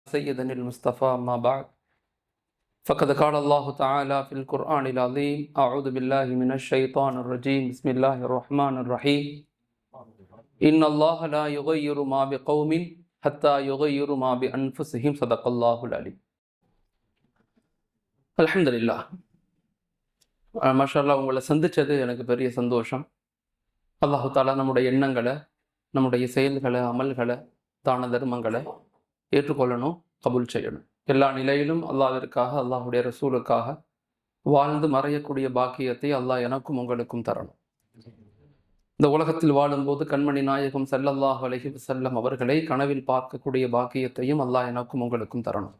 سيدنا المصطفى ما بعد فقد قال الله تعالى في القرآن العظيم أعوذ بالله من الشيطان الرجيم بسم الله الرحمن الرحيم إن الله لا يغير ما بقوم حتى يغير ما بأنفسهم صدق الله العليم. அல்ஹம்துலில்லாஹ். மாஷா அல்லாஹ், உங்களை சந்திச்சது எனக்கு பெரிய சந்தோஷம். அல்லாஹு தாலா நம்முடைய எண்ணங்களை, நம்முடைய செயல்களை, அமல்களை, தான தர்மங்களை ஏற்றுக்கொள்ளணும், கபூல் செய்யணும். எல்லா நிலையிலும் அல்லாஹ்விற்காக, அல்லாஹுடைய ரசூலுக்காக வாழ்ந்து மறையக்கூடிய பாக்கியத்தை அல்லாஹ் எனக்கும் உங்களுக்கும் தரணும். இந்த உலகத்தில் வாழும்போது கண்மணி நாயகம் ஸல்லல்லாஹு அலைஹி வஸல்லம் அவர்களை கனவில் பார்க்கக்கூடிய பாக்கியத்தையும் அல்லாஹ் எனக்கும் உங்களுக்கும் தரணும்.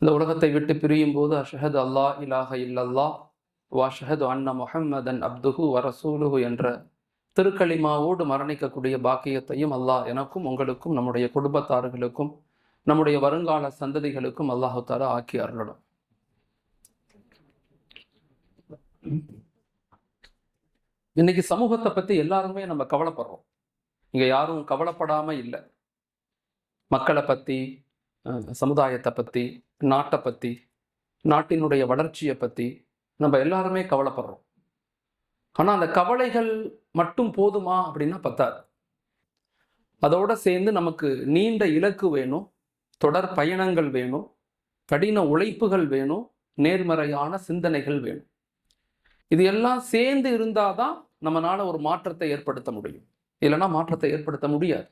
இந்த உலகத்தை விட்டு பிரியும் போது அஷ்ஹது அல்லா இலாஹ இல்லல்லாஹ் வ அஷ்ஹது அன்ன முஹம்மதன் அப்துஹு வ ரசூலுஹு என்ற திருக்களிமாவோடு மரணிக்கக்கூடிய பாக்கியத்தையும் அல்லாஹ் எனக்கும் உங்களுக்கும், நம்முடைய குடும்பத்தார்களுக்கும், நம்முடைய வருங்கால சந்ததிகளுக்கும் அல்லாஹு தஆலா ஆக்கி அருளணும். இன்னைக்கு சமூகத்தை பத்தி எல்லாருமே நம்ம கவலைப்படுறோம். இங்க யாரும் கவலைப்படாம இல்லை. மக்களை பத்தி, சமுதாயத்தை பத்தி, நாட்டை பத்தி, நாட்டினுடைய வளர்ச்சியை பத்தி நம்ம எல்லாருமே கவலைப்படுறோம். ஆனா அந்த கவலைகள் மட்டும் போதுமா அப்படின்னா பத்தாது. அதோட சேர்ந்து நமக்கு நீண்ட இலக்கு வேணும், தொடர் பயணங்கள் வேணும், கடின உழைப்புகள் வேணும், நேர்மறையான சிந்தனைகள் வேணும். இது எல்லாம் சேர்ந்து இருந்தாதான் நம்மளால ஒரு மாற்றத்தை ஏற்படுத்த முடியும். இல்லைன்னா மாற்றத்தை ஏற்படுத்த முடியாது.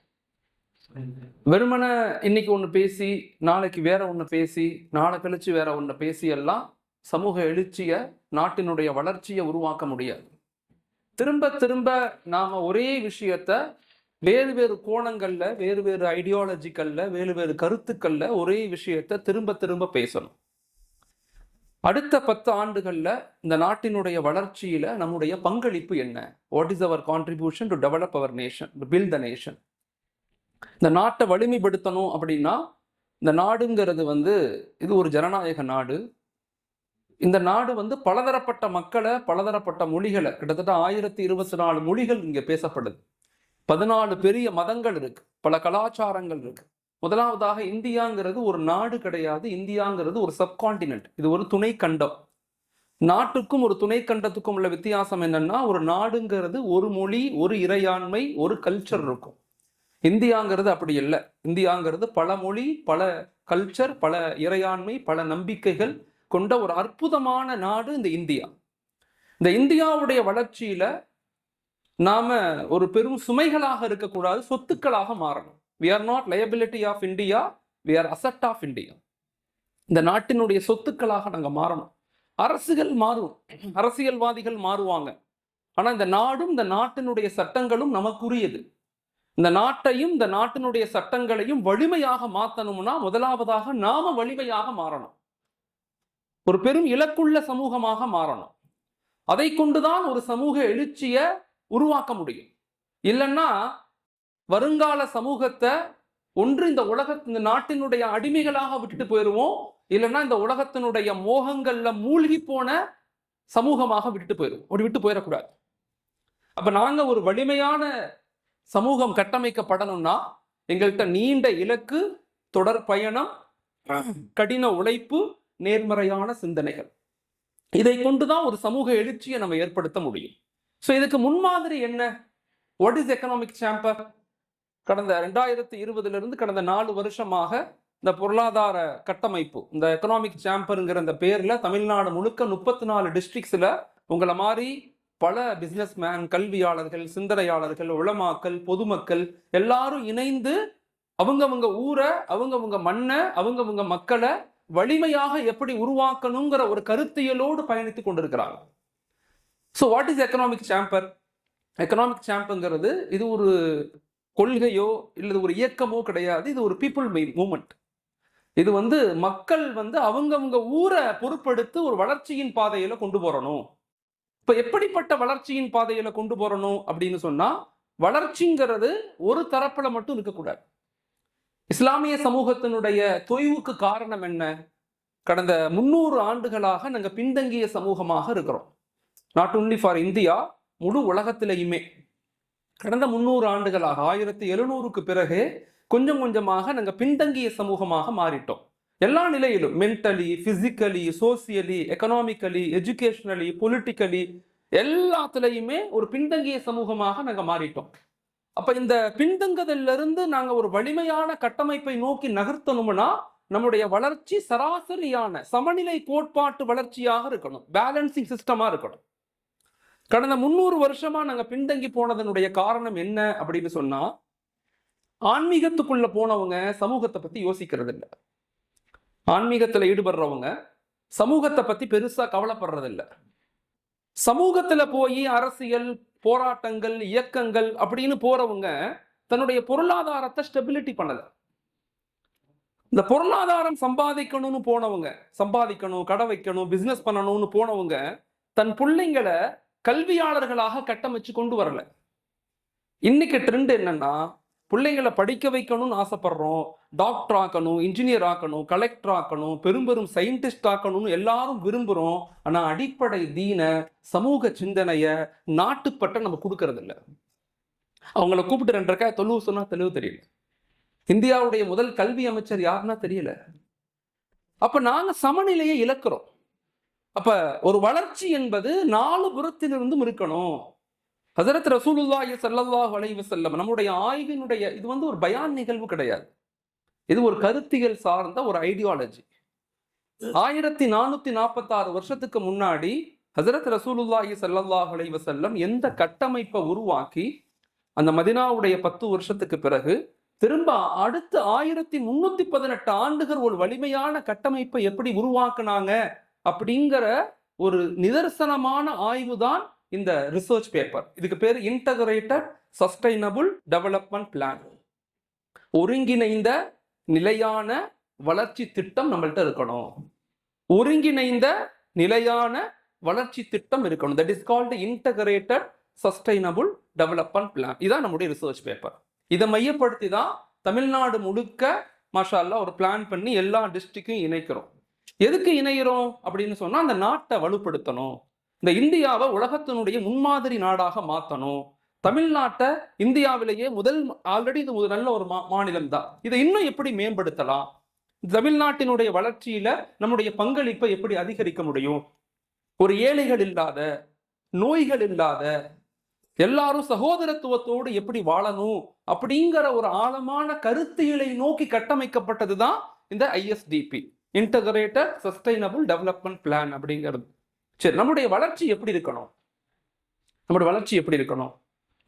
வெறுமன இன்னைக்கு ஒன்று பேசி, நாளைக்கு வேற ஒன்று பேசி, நாளை கழிச்சு வேற ஒன்று பேசி எல்லாம் சமூக எழுச்சியை, நாட்டினுடைய வளர்ச்சியை உருவாக்க முடியாது. திரும்ப திரும்ப நாம ஒரே விஷயத்த வேறு வேறு கோணங்கள்ல, வேறு வேறு ஐடியாலஜிக்கல்ல, வேறு வேறு கருத்துக்கள்ல ஒரே விஷயத்த திரும்ப திரும்ப பேசணும். அடுத்த 10 ஆண்டுகள்ல இந்த நாட்டினுடைய வளர்ச்சியில நம்முடைய பங்களிப்பு என்ன? What is our contribution to develop our nation, to build the nation? இந்த நாட்டை வலிமைப்படுத்தணும் அப்படின்னா, இந்த நாடுங்கிறது இது ஒரு ஜனநாயக நாடு. இந்த நாடு பலதரப்பட்ட மக்களை, பலதரப்பட்ட மொழிகளை, கிட்டத்தட்ட 1024 மொழிகள் இங்க பேசப்படுது. 14 பெரிய மதங்கள் இருக்கு, பல கலாச்சாரங்கள் இருக்கு. முதலாவதாக, இந்தியாங்கிறது ஒரு நாடு கிடையாது. இந்தியாங்கிறது ஒரு சப்கான்டினென்ட். இது ஒரு துணை கண்டம். நாட்டுக்கும் ஒரு துணை கண்டத்துக்கும் உள்ள வித்தியாசம் என்னன்னா, ஒரு நாடுங்கிறது ஒரு மொழி, ஒரு இறையாண்மை, ஒரு கல்ச்சர் இருக்கும். இந்தியாங்கிறது அப்படி இல்லை. இந்தியாங்கிறது பல மொழி, பல கல்ச்சர், பல இறையாண்மை, பல நம்பிக்கைகள் கொண்ட ஒரு அற்புதமான நாடு இந்த இந்தியா. இந்த இந்தியாவுடைய வளர்ச்சியில நாம ஒரு பெரும் சுமைகளாக இருக்கக்கூடாது, சொத்துக்களாக மாறணும். We are not liability of India, we are asset of India. இந்த நாட்டினுடைய சொத்துக்களாக நாங்க மாறணும். அரசுகள் மாறும், அரசியல்வாதிகள் மாறுவாங்க. ஆனா இந்த நாடும், இந்த நாட்டினுடைய சட்டங்களும் நமக்குரியது. இந்த நாட்டையும், இந்த நாட்டினுடைய சட்டங்களையும் வலிமையாக மாற்றணும்னா முதலாவதாக நாம வலிமையாக மாறணும். ஒரு பெரும் இலக்குள்ள சமூகமாக மாறணும். அதை கொண்டுதான் ஒரு சமூக எழுச்சியை உருவாக்க முடியும். இல்லைன்னா வருங்கால சமூகத்தை ஒன்று இந்த நாட்டினுடைய அடிமைகளாக விட்டுட்டு போயிடுவோம், இல்லைன்னா இந்த உலகத்தினுடைய மோகங்கள்ல மூழ்கி போன சமூகமாக விட்டுட்டு போயிடுவோம். அப்படி விட்டு போயிடக்கூடாது. அப்ப நாங்க ஒரு வலிமையான சமூகம் கட்டமைக்கப்படணும்னா எங்கள்கிட்ட நீண்ட இலக்கு, தொடர் பயணம், கடின உழைப்பு, நேர்மறையான சிந்தனைகள், இதை கொண்டுதான் ஒரு சமூக எழுச்சியை நம்ம ஏற்படுத்த முடியும். ஸோ இதுக்கு முன்மாதிரி என்ன? What is economic chamber? கடந்த 2020 கடந்த 4 வருஷமாக இந்த பொருளாதார கட்டமைப்பு, இந்த எக்கனாமிக் சேம்பருங்கிற இந்த பேர்ல தமிழ்நாடு முழுக்க 34 டிஸ்ட்ரிக்ட்ஸ்ல உங்களை மாதிரி பல பிசினஸ் மேன், கல்வியாளர்கள், சிந்தனையாளர்கள், உலமாக்கள், பொதுமக்கள் எல்லாரும் இணைந்து அவங்கவங்க ஊரை, அவங்கவங்க மண்ணை, அவங்கவங்க மக்களை வலிமையாக எப்படி உருவாக்கணுங்கிற ஒரு கருத்தியலோடு பயணித்து கொண்டிருக்கிறாங்க. So what is economic chamber? Economic சேம்பர்ங்கிறது இது ஒரு கொள்கையோ இல்லை ஒரு இயக்கமோ கிடையாது. இது ஒரு பீப்புள் மூவ்மெண்ட். இது மக்கள் அவங்கவங்க ஊரை பொறுப்பெடுத்து ஒரு வளர்ச்சியின் பாதையில கொண்டு போறணும். இப்ப எப்படிப்பட்ட வளர்ச்சியின் பாதையில கொண்டு போறணும் அப்படின்னு சொன்னா, வளர்ச்சிங்கிறது ஒரு தரப்புல மட்டும் இருக்கக்கூடாது. இஸ்லாமிய சமூகத்தினுடைய தொய்வுக்கு காரணம் என்ன? கடந்த 300 ஆண்டுகளாக நாங்க பின்தங்கிய சமூகமாக இருக்கிறோம். நாட் ஒன்லி ஃபார் இந்தியா, முழு உலகத்திலேயுமே கடந்த 300 ஆண்டுகளாக 1700க்கு பிறகு கொஞ்சம் கொஞ்சமாக நாங்கள் பின்தங்கிய சமூகமாக மாறிட்டோம். எல்லா நிலையிலும், mentally, physically, socially, economically, educationally, politically, எல்லாத்துலேயுமே ஒரு பின்தங்கிய சமூகமாக நாங்கள் மாறிட்டோம். அப்ப இந்த பின்தங்குதலிருந்து நாங்கள் ஒரு வலிமையான கட்டமைப்பை நோக்கி நகர்த்தணும்னா நம்முடைய வளர்ச்சி சராசரியான சமநிலை கோட்பாட்டு வளர்ச்சியாக இருக்கணும், பேலன்சிங் சிஸ்டமா இருக்கணும். கடந்த 300 வருஷமா நாங்க பின்தங்கி போனதனுடைய காரணம் என்ன அப்படின்னு சொன்னா, ஆன்மீகத்துக்குள்ள போனவங்க சமூகத்தை பத்தி யோசிக்கிறது இல்லை. ஆன்மீகத்துல ஈடுபடுறவங்க சமூகத்தை பத்தி பெருசா கவலைப்படுறது இல்லை. சமூகத்துல போய் அரசியல் போராட்டங்கள், இயக்கங்கள் அப்படின்னு போறவங்க தன்னுடைய பொருளாதாரத்தை ஸ்டெபிலிட்டி பண்ணல. இந்த பொருளாதாரம் சம்பாதிக்கணும்னு போனவங்க, சம்பாதிக்கணும், கடை வைக்கணும், பிசினஸ் பண்ணணும்னு போனவங்க தன் பிள்ளைங்களை கல்வியாளர்களாக கட்டமைச்சு கொண்டு வரல. இன்னைக்கு ட்ரெண்ட் என்னன்னா, பிள்ளைங்களை படிக்க வைக்கணும்னு ஆசைப்படுறோம், டாக்டர் ஆக்கணும், இன்ஜினியர் ஆக்கணும், கலெக்டர் ஆக்கணும், பெரும் பெரும் சயின்டிஸ்ட் ஆக்கணும்னு எல்லாரும் விரும்புகிறோம். ஆனால் அடிப்படை தீன சமூக சிந்தனைய நாட்டுப்பட்ட நம்ம கொடுக்கறது இல்லை. அவங்கள கூப்பிட்டு 2 ரூபாய் தொழுவு சொன்னா தெளிவு தெரியல. இந்தியாவுடைய முதல் கல்வி அமைச்சர் யாருன்னா தெரியல. அப்ப நாங்க சமநிலையை இழக்கிறோம். அப்ப ஒரு வளர்ச்சி என்பது 4 புறத்திலிருந்தும் இருக்கணும். ஹஸரத் ரசூலுல்லாஹி ஸல்லல்லாஹு அலைஹி வஸல்லம் நம்முடைய ஆய்வினுடைய இது ஒரு பயான் நிகழ்வு கிடையாது. இது ஒரு கருத்தியல் சார்ந்த ஒரு ஐடியாலஜி. 1446 வருஷத்துக்கு முன்னாடி ஹஸரத் ரசூலுல்லாஹி ஸல்லல்லாஹு அலைஹி வஸல்லம் எந்த கட்டமைப்பை உருவாக்கி அந்த மதீனாவுடைய 10 வருஷத்துக்கு பிறகு திரும்ப அடுத்த 1318 ஆண்டுகள் ஒரு வலிமையான கட்டமைப்பை எப்படி உருவாக்குனாங்க அப்படிங்கிற ஒரு நிதர்சனமான ஆய்வு தான் இந்த ரிசர்ச் பேப்பர். இதுக்கு பேர் இன்டகிரேட்டட் சஸ்டைனபிள் டெவலப்மெண்ட் பிளான். ஒருங்கிணைந்த நிலையான வளர்ச்சி திட்டம் நம்மள்ட்ட இருக்கணும். ஒருங்கிணைந்த நிலையான வளர்ச்சி திட்டம் இருக்கணும். That is called integrated sustainable development plan. இதான் நம்முடைய ரிசர்ச் பேப்பர். இதை மையப்படுத்தி தான் தமிழ்நாடு முழுக்க மாஷா அல்லாஹ் ஒரு பிளான் பண்ணி எல்லா டிஸ்ட்ரிக்டையும் இணைக்கிறோம். எதுக்கு இணைகிறோம் அப்படின்னு சொன்னா, அந்த நாட்டை வலுப்படுத்தணும், இந்த இந்தியாவை உலகத்தினுடைய முன்மாதிரி நாடாக மாற்றணும். தமிழ்நாட்டை இந்தியாவிலேயே ஆல்ரெடி இது நல்ல ஒரு மாநிலம் தான், இதை இன்னும் எப்படி மேம்படுத்தலாம், தமிழ்நாட்டினுடைய வளர்ச்சியில நம்முடைய பங்களிப்பை எப்படி அதிகரிக்க முடியும், ஒரு ஏழைகள் இல்லாத, நோய்கள் இல்லாத, எல்லாரும் சகோதரத்துவத்தோடு எப்படி வாழணும் அப்படிங்கிற ஒரு ஆழமான கருத்தியலை நோக்கி கட்டமைக்கப்பட்டது தான் இந்த ISDP, integrated sustainable development plan அப்படிங்கிறது. சரி, நம்முடைய வளர்ச்சி எப்படி இருக்கணும்? நம்முடைய வளர்ச்சி எப்படி இருக்கணும்?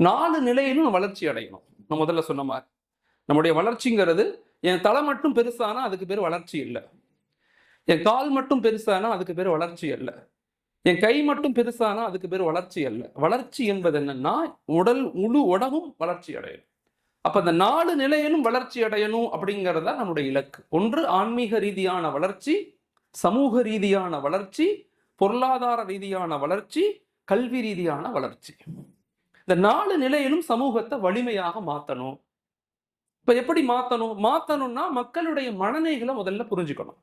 4 நிலையிலும் வளர்ச்சி அடையணும். நான் முதல்ல சொன்ன மாதிரி, நம்முடைய வளர்ச்சிங்கிறது என் தலை மட்டும் பெருசானா அதுக்கு பேர் வளர்ச்சி இல்லை, என் கால் மட்டும் பெருசானா அதுக்கு பேர் வளர்ச்சி இல்லை, என் கை மட்டும் பெருசானா அதுக்கு பேர் வளர்ச்சி அல்ல. வளர்ச்சி என்பது என்னன்னா, முழு உடம்பும் வளர்ச்சி அடையணும். அப்ப இந்த 4 நிலையிலும் வளர்ச்சி அடையணும் அப்படிங்கிறதா நம்முடைய இலக்கு. ஒன்று ஆன்மீக ரீதியான வளர்ச்சி, சமூக ரீதியான வளர்ச்சி, பொருளாதார ரீதியான வளர்ச்சி, கல்வி ரீதியான வளர்ச்சி. இந்த 4 நிலையிலும் சமூகத்தை வலிமையாக மாற்றணும். இப்ப எப்படி மாற்றணும்னா மக்களுடைய மனநிலைகளை முதல்ல புரிஞ்சுக்கணும்.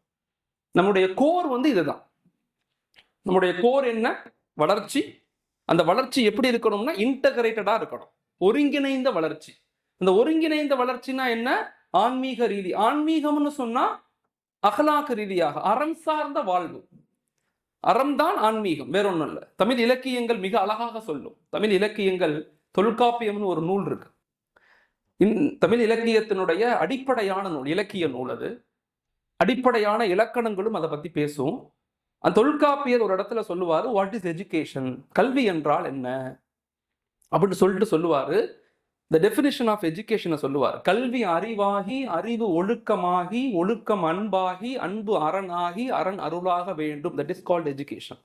நம்முடைய கோர் இதுதான். நம்முடைய கோர் என்ன? வளர்ச்சி. அந்த வளர்ச்சி எப்படி இருக்கணும்னா இன்டகிரேட்டடா இருக்கணும், ஒருங்கிணைந்த வளர்ச்சி. இந்த ஒருங்கிணைந்த வளர்ச்சினா என்ன? ஆன்மீக ரீதி. ஆன்மீகம்னு சொன்னா அகலாக்க ரீதியாக அறம் சார்ந்த வாழ்வு. அறம் தான் ஆன்மீகம், வேற ஒன்றும் இல்லை. தமிழ் இலக்கியங்கள் மிக அழகாக சொல்லும். தமிழ் இலக்கியங்கள், தொல்காப்பியம்னு ஒரு நூல் இருக்கு. தமிழ் இலக்கியத்தினுடைய அடிப்படையான நூல், இலக்கிய நூல். அது அடிப்படையான இலக்கணங்களும் அதை பத்தி பேசும். அந்த தொல்காப்பியர் ஒரு இடத்துல சொல்லுவாரு, வாட் இஸ் எஜுகேஷன், கல்வி என்றால் என்ன அப்படின்னு சொல்லுவாரு. த டெஃபினிஷன் ஆஃப் எஜுகேஷனை சொல்லுவார். கல்வி அறிவாகி, அறிவு ஒழுக்கமாகி, ஒழுக்கம் அன்பாகி, அன்பு அரணாகி, அரண் அருளாக வேண்டும். That is called education.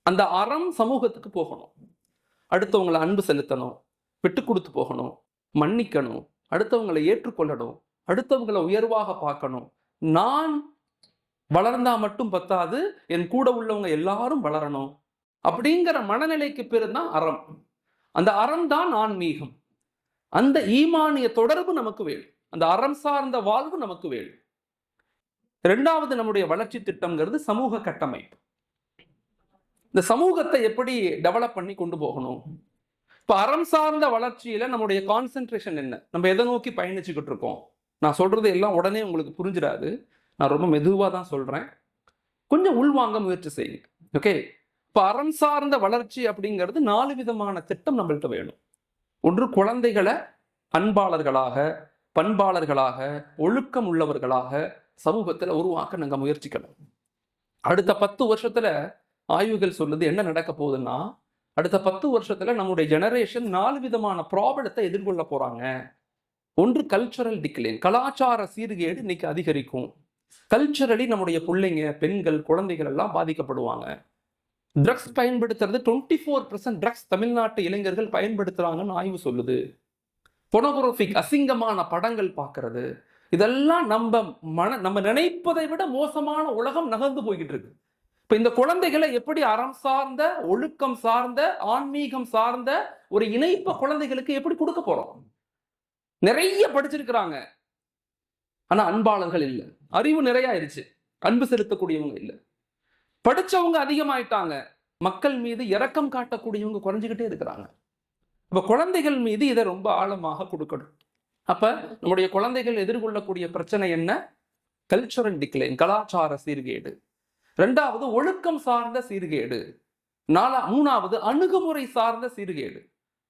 அந்த அறம் சமூகத்துக்கு போகணும், அடுத்தவங்களை அன்பு செலுத்தணும், விட்டு கொடுத்து போகணும், மன்னிக்கணும், அடுத்தவங்களை ஏற்றுக்கொள்ளணும், அடுத்தவங்களை உயர்வாக பார்க்கணும். நான் வளர்ந்தா மட்டும் பத்தாது, என் கூட உள்ளவங்க எல்லாரும் வளரணும் அப்படிங்கிற மனநிலைக்கு பேரு தான் அறம். அந்த அறம் தான் ஆன்மீகம். அந்த ஈமானிய தொடர்பு நமக்கு வேணும், அந்த அறம் சார்ந்த வாழ்வு நமக்கு வேணும். 2வது நம்முடைய வளர்ச்சி திட்டம்ங்கிறது சமூக கட்டமைப்பு. இந்த சமூகத்தை எப்படி டெவலப் பண்ணி கொண்டு போகணும்? இப்ப அறம் சார்ந்த வளர்ச்சியில நம்முடைய கான்சென்ட்ரேஷன் என்ன? நம்ம எதை நோக்கி பயணிச்சுக்கிட்டு இருக்கோம்? நான் சொல்றது எல்லாம் உடனே உங்களுக்கு புரிஞ்சிடாது. நான் ரொம்ப மெதுவாக தான் சொல்றேன். கொஞ்சம் உள்வாங்க முயற்சி செய்யுங்க. ஓகே, இப்போ அறம் சார்ந்த வளர்ச்சி அப்படிங்கிறது 4 விதமான திட்டம் நம்மள்கிட்ட வேணும். ஒன்று, குழந்தைகளை அன்பாளர்களாக, பண்பாளர்களாக, ஒழுக்கம் உள்ளவர்களாக சமூகத்தில் உருவாக்க நாங்கள் முயற்சிக்கணும். அடுத்த 10 வருஷத்துல ஆய்வுகள் சொல்லுது என்ன நடக்க போகுதுன்னா, அடுத்த 10 வருஷத்துல நம்முடைய ஜெனரேஷன் 4 விதமான ப்ராப்ளத்தை எதிர்கொள்ள போறாங்க. ஒன்று, கல்ச்சரல் டிக்ளைன், கலாச்சார சீர்கேடு இன்னைக்கு அதிகரிக்கும். கல்ச்சரலி நம்முடைய பிள்ளைங்க, பெண்கள், குழந்தைகள் எல்லாம் பாதிக்கப்படுவாங்க. ட்ரக்ஸ் பயன்படுத்துறது 24% ட்ரக்ஸ் தமிழ்நாட்டு இளைஞர்கள் பயன்படுத்துறாங்கன்னு ஆய்வு சொல்லுது. பொனோகிராஃபிக் அசிங்கமான படங்கள் பார்க்கறது, இதெல்லாம் நம்ம நினைப்பதை விட மோசமான உலகம் நகர்ந்து போய்கிட்டு இருக்கு. இப்ப இந்த குழந்தைகளை எப்படி அறம் சார்ந்த, ஒழுக்கம் சார்ந்த, ஆன்மீகம் சார்ந்த ஒரு இணைப்ப குழந்தைகளுக்கு எப்படி கொடுக்க போறோம்? நிறைய படிச்சிருக்கிறாங்க, ஆனா அன்பாளர்கள் இல்லை. அறிவு நிறைய ஆயிடுச்சு, அன்பு செலுத்தக்கூடியவங்க இல்லை. படிச்சவங்க அதிகமாயிட்டாங்க, மக்கள் மீது இரக்கம் காட்டக்கூடியவங்க குறைஞ்சுக்கிட்டே இருக்கிறாங்க. இப்ப குழந்தைகள் மீது இதை ரொம்ப ஆழமாக கொடுக்கணும். அப்ப நம்முடைய குழந்தைகள் எதிர்கொள்ளக்கூடிய பிரச்சனை என்ன? கல்ச்சுரல் டிக்ளைன், கலாச்சார சீர்கேடு. 2வது, ஒழுக்கம் சார்ந்த சீர்கேடு. 3வது, அணுகுமுறை சார்ந்த சீர்கேடு.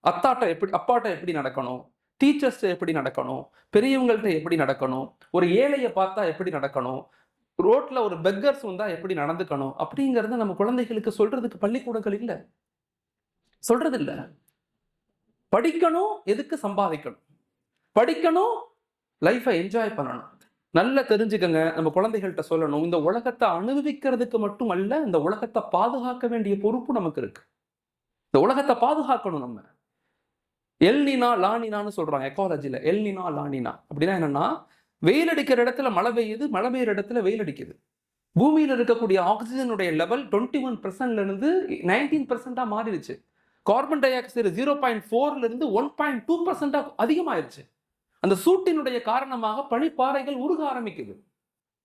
அப்பாட்ட எப்படி நடக்கணும், டீச்சர்ஸ் எப்படி நடக்கணும், பெரியவங்கள்ட்ட எப்படி நடக்கணும், ஒரு ஏழையை பார்த்தா எப்படி நடக்கணும், ரோட்ல ஒரு பெக்கர்ஸ் வந்தா எப்படி நடந்துக்கணும் அப்படிங்கறத நம்ம குழந்தைகளுக்கு சொல்றதுக்கு பள்ளிக்கூடங்கள் இல்லை, சொல்றது இல்லை. படிக்கணும், எதுக்கு? சம்பாதிக்கணும். படிக்கணும், லைஃபை என்ஜாய் பண்ணணும். நல்லா தெரிஞ்சுக்கங்க, நம்ம குழந்தைகள்கிட்ட சொல்லணும், இந்த உலகத்தை அனுபவிக்கிறதுக்கு மட்டும் அல்ல, இந்த உலகத்தை பாதுகாக்க வேண்டிய பொறுப்பு நமக்கு இருக்கு. இந்த உலகத்தை பாதுகாக்கணும் நம்ம. எல்னினா லானினான்னு சொல்றாங்க எக்காலஜில. எல்னினா லானினா அப்படின்னா என்னன்னா, வெயில் அடிக்கிற இடத்துல மழை பெய்யுது, மழை பெய்யுற இடத்துல வெயில் அடிக்குது. பூமியில இருக்கக்கூடிய ஆக்சிஜனுடைய லெவல் 21% இருந்து 19% மாறிடுச்சு. கார்பன் டை ஆக்சைடு 0.4 இருந்து 1.2% அதிகமாயிருச்சு. அந்த சூட்டினுடைய காரணமாக பனிப்பாறைகள் உருக ஆரம்பிக்குது.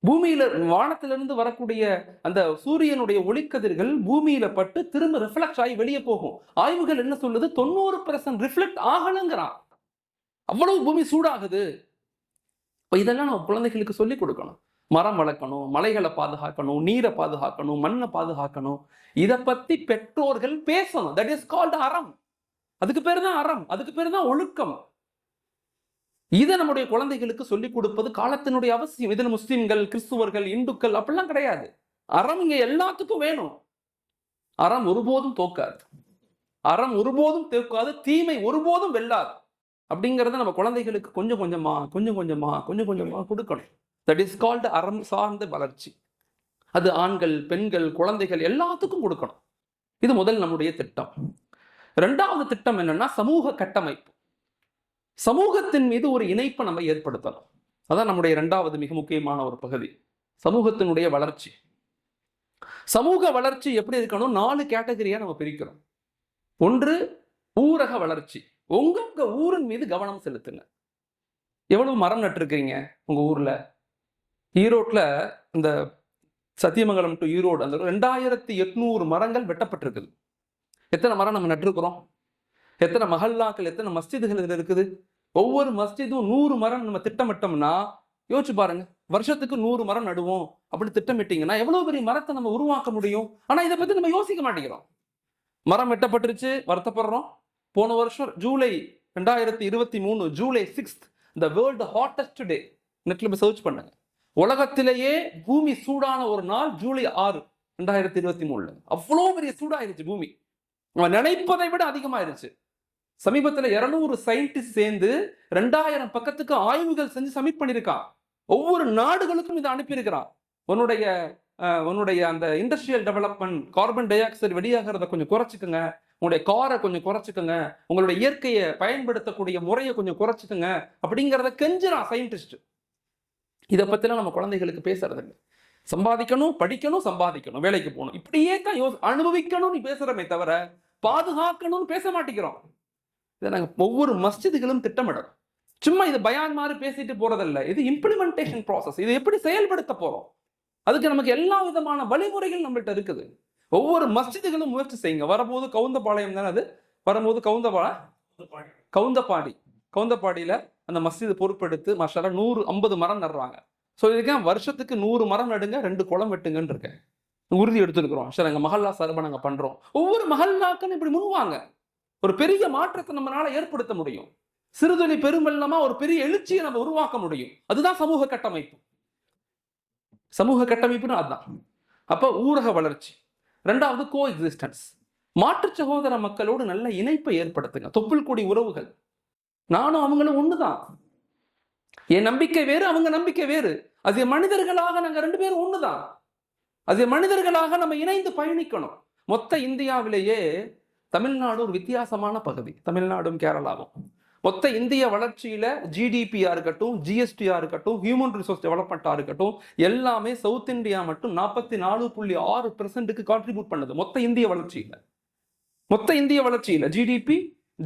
பூமியில வானத்திலிருந்து வரக்கூடிய அந்த சூரியனுடைய ஒளிக்கதிர்கள் பூமியில பட்டு திரும்ப ரிஃப்ளெக்ட் ஆகி வெளியே போகும். ஆய்வுகள் என்ன சொல்லுது? 90% ரிஃப்ளெக்ட் ஆகலங்கிறான். அவ்வளவு பூமி சூடாகுது. இதெல்லாம் நம்ம குழந்தைகளுக்கு சொல்லிக் கொடுக்கணும். மரம் வளர்க்கணும், மலைகளை பாதுகாக்கணும், நீரை பாதுகாக்கணும், மண்ணை பாதுகாக்கணும். இதை பத்தி பெற்றோர்கள் பேசணும். தட் இஸ் கால்ட் அறம். அதுக்கு பேர் தான் அறம், அதுக்கு பேர் தான் ஒழுக்கம். இதை நம்முடைய குழந்தைகளுக்கு சொல்லிக் கொடுப்பது காலத்தினுடைய அவசியம். இதில் முஸ்லிம்கள், கிறிஸ்துவர்கள், இந்துக்கள் அப்படிலாம் கிடையாது. அறம் இங்க எல்லாத்துக்கும் வேணும். அறம் ஒருபோதும் தோக்காது, அறம் ஒருபோதும் தோக்காது, தீமை ஒருபோதும் வெல்லாது. அப்படிங்கிறத நம்ம குழந்தைகளுக்கு கொஞ்சம் கொஞ்சமா கொடுக்கணும். தட் இஸ் கால்டு அறம் சார்ந்த வளர்ச்சி. அது ஆண்கள், பெண்கள், குழந்தைகள் எல்லாத்துக்கும் கொடுக்கணும். இது முதல் நம்முடைய திட்டம். 2வது திட்டம் என்னன்னா, சமூக கட்டமைப்பு. சமூகத்தின் மீது ஒரு இணைப்பை நம்ம ஏற்படுத்தணும். அதான் நம்முடைய 2வது மிக முக்கியமான ஒரு பகுதி, சமூகத்தினுடைய வளர்ச்சி. சமூக வளர்ச்சி எப்படி இருக்கணும்? 4 கேட்டகரியா நம்ம பிரிக்கிறோம். ஒன்று, ஊரக வளர்ச்சி. உங்க ஊரின் மீது கவனம் செலுத்துங்க. எவ்வளவு மரம் நட்டிருக்கீங்க உங்க ஊர்ல? ஈரோட்ல இந்த சத்தியமங்கலம் டு ஈரோடு அந்த 2800 மரங்கள் வெட்டப்பட்டிருக்குது. எத்தனை மரம் நம்ம நட்டிருக்கிறோம்? எத்தனை மஹல்லாக்கள், எத்தனை மஸ்ஜிதுகள் இதுல இருக்குது? ஒவ்வொரு மஸ்ஜிதும் 100 மரம் நம்ம திட்டமிட்டோம்னா யோசிச்சு பாருங்க, வருஷத்துக்கு 100 மரம் நடுவோம் அப்படின்னு திட்டமிட்டீங்கன்னா எவ்வளவு பெரிய மரத்தை நம்ம உருவாக்க முடியும். ஆனா இதை பத்தி நம்ம யோசிக்க மாட்டேங்கிறோம். மரம் வெட்டப்பட்டுருச்சு, வருத்தப்படுறோம். போன வருஷம் July 2023 July 6th the world hottest day, நெட்ல போய் சர்ச் பண்ணுங்க. உலகத்திலேயே பூமி சூடான ஒரு நாள் ஜூலை 6, 2023. அவ்வளோ பெரிய சூடாயிருச்சு பூமி, நினைப்பதை விட அதிகமாயிருச்சு. சமீபத்தில் 200 சயின்டிஸ்ட் சேர்ந்து 2000 பக்கத்துக்கு ஆய்வுகள் செஞ்சு சப்மிட் பண்ணியிருக்கான். ஒவ்வொரு நாடுகளுக்கும் இதை அனுப்பியிருக்கிறான். உன்னுடைய அந்த industrial development, carbon dioxide வெளியாகிறத கொஞ்சம் குறைச்சிக்கங்க, உங்களுடைய காரை கொஞ்சம் குறைச்சிக்கங்க, உங்களுடைய இயற்கையை பயன்படுத்தக்கூடிய முறையை கொஞ்சம் குறைச்சிக்கங்க அப்படிங்கிறத கெஞ்சுறான் சயின்டிஸ்ட். இதை பத்திலாம் நம்ம குழந்தைகளுக்கு பேசுறது இல்லை. சம்பாதிக்கணும், படிக்கணும், சம்பாதிக்கணும், வேலைக்கு போகணும், இப்படியே தான் அனுபவிக்கணும்னு பேசுறமே தவிர பாதுகாக்கணும்னு பேச மாட்டேங்கிறோம். இதை நாங்கள் ஒவ்வொரு மஸ்ஜிதுகளும் திட்டமிடணும். சும்மா இது பயான் மாதிரி பேசிட்டு போறதில்ல, இது இம்ப்ளிமெண்டேஷன் ப்ராசஸ். இது எப்படி செயல்படுத்த போறோம், அதுக்கு நமக்கு எல்லா விதமான வழிமுறைகள் நம்மள்கிட்ட இருக்குது. ஒவ்வொரு மஸ்ஜிதுகளும் முயற்சி செய்யுங்க. வரும்போது கவுந்தபாளையம் தானே அது, வரும்போது கவுந்தபாடியில அந்த மஸ்ஜித் பொறுப்பெடுத்து மாஷால்லா 150 மரம் நடுறாங்க. சொல்லியிருக்கேன், வருஷத்துக்கு 100 மரம் நடுங்க, 2 குளம் வெட்டுங்கன்னு இருக்கேன். உறுதி எடுத்துருக்கிறோம். சார் எங்க மஹல்லா சார்பா நாங்க பண்றோம். ஒவ்வொரு மஹல்லாக்கள் இப்படி முன்வாங்க. ஒரு பெரிய மாற்றத்தை நம்மளால ஏற்படுத்த முடியும். சிறுதுளி பெருமெல்லமா ஒரு பெரிய எழுச்சியை நம்ம உருவாக்க முடியும். அதுதான் சமூக கட்டமைப்பு. சமூக கட்டமைப்புன்னு அதுதான். அப்ப ஊரக வளர்ச்சி. 2வது கோ எக்ஸிஸ்டன்ஸ். மாற்று சகோதர மக்களோடு நல்ல இணைப்பை ஏற்படுத்துங்க. தொப்புள் கொடி உறவுகள். நானும் அவங்களும் ஒண்ணுதான். என் நம்பிக்கை வேறு, அவங்க நம்பிக்கை வேறு. அது மனிதர்களாக நாங்க 2 பேரும் ஒண்ணுதான். அது மனிதர்களாக நம்ம இணைந்து பயணிக்கணும். மொத்த இந்தியாவிலேயே தமிழ்நாடு ஒரு வித்தியாசமான பகுதி. தமிழ்நாடும் கேரளாவும் மொத்த இந்திய வளர்ச்சியில ஜிடிபியா இருக்கட்டும், ஜிஎஸ்டியா இருக்கட்டும், ஹியூமன் ரிசோர்ஸ் டெவலப்மெண்டா இருக்கட்டும், எல்லாமே சவுத் இந்தியா மட்டும் 44.6% கான்ட்ரிபியூட் பண்ணுது மொத்த இந்திய வளர்ச்சியில. மொத்த இந்திய வளர்ச்சியில GDP,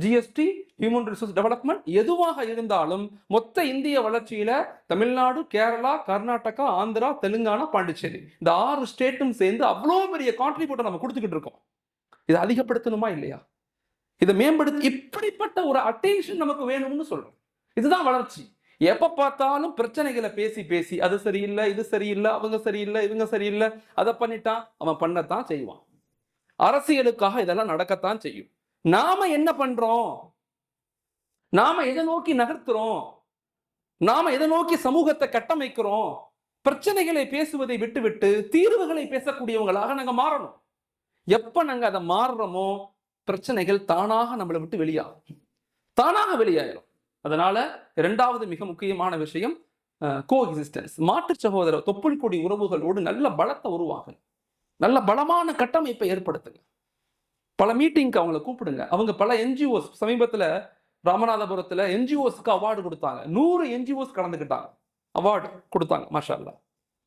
GST, human resource development எதுவாக இருந்தாலும் மொத்த இந்திய வளர்ச்சியில தமிழ்நாடு, கேரளா, கர்நாடகா, ஆந்திரா, தெலுங்கானா, பாண்டிச்சேரி இந்த 6 ஸ்டேட்டும் சேர்ந்து அவ்வளோ பெரிய கான்ட்ரிபியூட்டர் நம்ம கொடுத்துக்கிட்டு இருக்கோம். இதை அதிகப்படுத்தணுமா இல்லையா? இதை மேம்படுத்தி இப்படிப்பட்ட ஒரு அட்டென்ஷன் நமக்கு வேணும்னு சொல்றோம். இதுதான் வளர்ச்சி. எப்ப பார்த்தாலும் பிரச்சனைகளை பேசி பேசி அது சரியில்லை, இது சரியில்லை, அவங்க சரியில்லை, இவங்க சரியில்லை, அதை பண்ணிட்டான், அவன் பண்ணத்தான் செய்வான். அரசியலுக்காக இதெல்லாம் நடக்கத்தான் செய்யும். நாம என்ன பண்றோம்? நாம எதை நோக்கி நகர்த்துறோம்? நாம எதை நோக்கி சமூகத்தை கட்டமைக்கிறோம்? பிரச்சனைகளை பேசுவதை விட்டுவிட்டு தீர்வுகளை பேசக்கூடியவங்களாக நாங்க மாறணும். எப்ப நாங்க அதை மாறுறோமோ பிரச்சனைகள் தானாக நம்மளை விட்டு வெளியாகும், தானாக வெளியாயிரும். அதனால 2வது மிக முக்கியமான விஷயம் கோ எக்ஸிஸ்டன்ஸ். மாற்று சகோதர தொப்புள் கொடி உறவுகளோடு நல்ல பலத்தை உருவாகுங்க. நல்ல பலமான கட்டமைப்பை ஏற்படுத்துங்க. பல மீட்டிங்க்கு அவங்களை கூப்பிடுங்க. அவங்க பல என்ஜிஓஸ் சமீபத்தில் ராமநாதபுரத்தில் என்ஜிஓஸ்க்கு அவார்டு கொடுத்தாங்க. 100 என்ஜிஓஸ் கலந்துக்கிட்டாங்க, அவார்டு கொடுத்தாங்க. மாஷா அல்லாஹ்.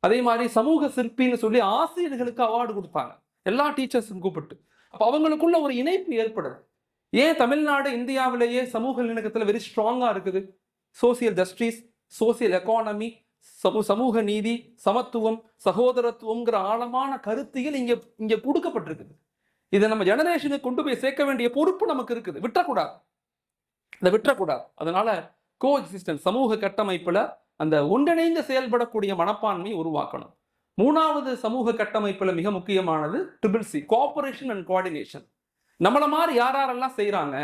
அதே மாதிரி சமூக சிற்பின்னு சொல்லி ஆசிரியர்களுக்கு அவார்டு கொடுத்தாங்க, எல்லா டீச்சர்ஸும் கூப்பிட்டு. அப்போ அவங்களுக்குள்ள ஒரு இணைப்பு ஏற்படுது. ஏன் தமிழ்நாடு இந்தியாவிலேயே சமூக இணக்கத்தில் வெரி ஸ்ட்ராங்கா இருக்குது? சோசியல் ஜஸ்டிஸ், சோசியல் எக்கானமி, சமூக நீதி, சமத்துவம், சகோதரத்துவம்ங்கிற ஆழமான கருத்தியல் இங்க கொடுக்கப்பட்டிருக்குது. இதை நம்ம ஜெனரேஷனுக்கு கொண்டு போய் சேர்க்க வேண்டிய பொறுப்பு நமக்கு இருக்குது. விட்டுறக்கூடாது, இதை விட்டுறக்கூடாது. அதனால கோ எக்ஸிஸ்டன்ஸ், சமூக கட்டமைப்புல அந்த ஒன்றிணைந்து செயல்படக்கூடிய மனப்பான்மையை உருவாக்கணும். 3வது சமூக கட்டமைப்புல மிக முக்கியமானது CCC, கோஆபரேஷன் அண்ட் கோஆர்டினேஷன். நம்மள மாதிரி யாரெல்லாம் செய்யறாங்க,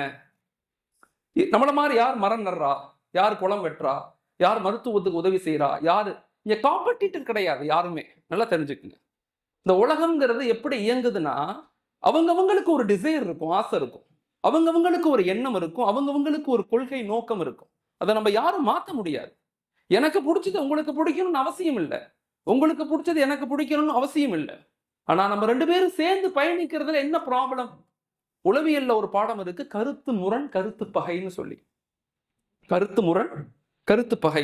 நம்மள மாதிரி யார் மரம் நடுறா, யார் குளம் வெட்டுறா, யார் மருத்துவத்துக்கு உதவி செய்யறா, யாரு இங்க காம்படிட்டர் கிடையாது யாருமே. நல்லா தெரிஞ்சுக்குங்க. இந்த உலகம்ங்கிறது எப்படி இயங்குதுன்னா, அவங்கவங்களுக்கு ஒரு டிசைர் இருக்கும், ஆசை இருக்கும், அவங்கவங்களுக்கு ஒரு எண்ணம் இருக்கும், அவங்கவங்களுக்கு ஒரு கொள்கை நோக்கம் இருக்கும். அதை நம்ம யாரும் மாற்ற முடியாது. எனக்கு பிடிச்சது உங்களுக்கு பிடிக்கணும்னு அவசியம் இல்லை, உங்களுக்கு பிடிச்சது எனக்கு பிடிக்கணும்னு அவசியம் இல்லை. ஆனா நம்ம 2 பேரும் சேர்ந்து பயணிக்கிறதுல என்ன ப்ராப்ளம்? உளவியல்ல ஒரு பாடம் இருக்கு, கருத்து முரண் கருத்து பகைன்னு சொல்லி. கருத்து முரண் கருத்து பகை.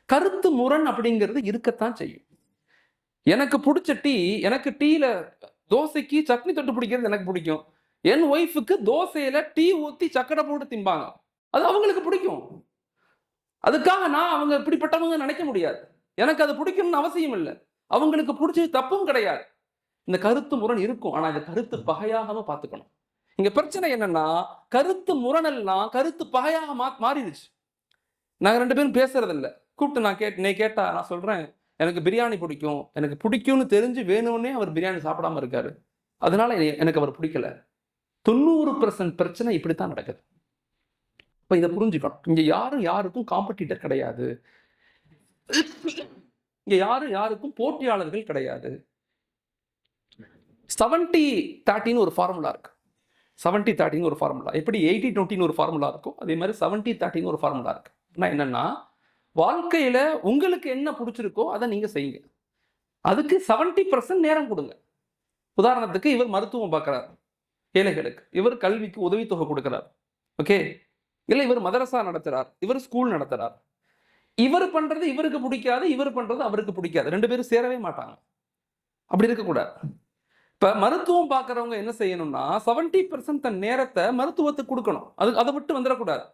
கருத்து முரண் அப்படிங்கிறது இருக்கத்தான் செய்யும். எனக்கு பிடிச்ச டீ, எனக்கு டீல தோசைக்கு சட்னி தொட்டு பிடிக்கிறது எனக்கு பிடிக்கும். என் ஒய்ஃபுக்கு தோசையில டீ ஊத்தி சக்கரை போட்டு திம்பாங்க, அது அவங்களுக்கு பிடிக்கும். அதுக்காக நான் அவங்க இப்படிப்பட்டவங்க நினைக்க முடியாது. எனக்கு அது பிடிக்கணும்னு அவசியம் இல்லை, அவங்களுக்கு பிடிச்சது தப்பும் கிடையாது. இந்த கருத்து முரண் இருக்கும், ஆனா இந்த கருத்து பகையாகாம பார்த்துக்கணும். இங்க பிரச்சனை என்னன்னா, கருத்து முரணெல்லாம் கருத்து பகையாக மாறிடுச்சு. நாங்க 2 பேரும் பேசுறது இல்லை. கூப்பிட்டு நீ கேட்டா நான் சொல்றேன், எனக்கு பிரியாணி பிடிக்கும், எனக்கு பிடிக்கும்னு தெரிஞ்சு வேணும்னே அவர் பிரியாணி சாப்பிடாம இருக்காரு, அதனால எனக்கு அவர் பிடிக்கல. 90% பிரச்சனை இப்படித்தான் நடக்குது. இப்ப இதை புரிஞ்சுக்கணும். இங்க யாருக்கும் காம்படிட்டர் கிடையாது, இங்க யாருக்கும் போட்டியாளர்கள் கிடையாது. 70-30 ஒரு ஃபார்முலா இருக்கு. 70-30 ஒரு ஃபார்முலா. எப்படி 80-20 ஒரு ஃபார்முலா இருக்கும், அதே மாதிரி 70-30 ஒரு ஃபார்முலா இருக்கு. என்னன்னா, வாழ்க்கையில உங்களுக்கு என்ன பிடிச்சிருக்கோ அதை நீங்க செய்யுங்க, அதுக்கு 70% நேரம் கொடுங்க. உதாரணத்துக்கு இவர் மருத்துவம் பார்க்கிறார் ஏழைகளுக்கு, இவர் கல்விக்கு உதவித்தொகை கொடுக்கிறார், ஓகே, இல்லை இவர் மதரசா நடத்துறார், இவர் ஸ்கூல் நடத்துறார். இவர் பண்றது இவருக்கு பிடிக்காது, இவர் பண்றது அவருக்கு பிடிக்காது, 2 பேரும் சேரவே மாட்டாங்க. அப்படி இருக்கக்கூடாது. இப்ப மருத்துவம் பார்க்கறவங்க என்ன செய்யணும்னா, 70% தன் நேரத்தை மருத்துவத்துக்கு கொடுக்கணும், அதை விட்டு வந்துடக்கூடாது.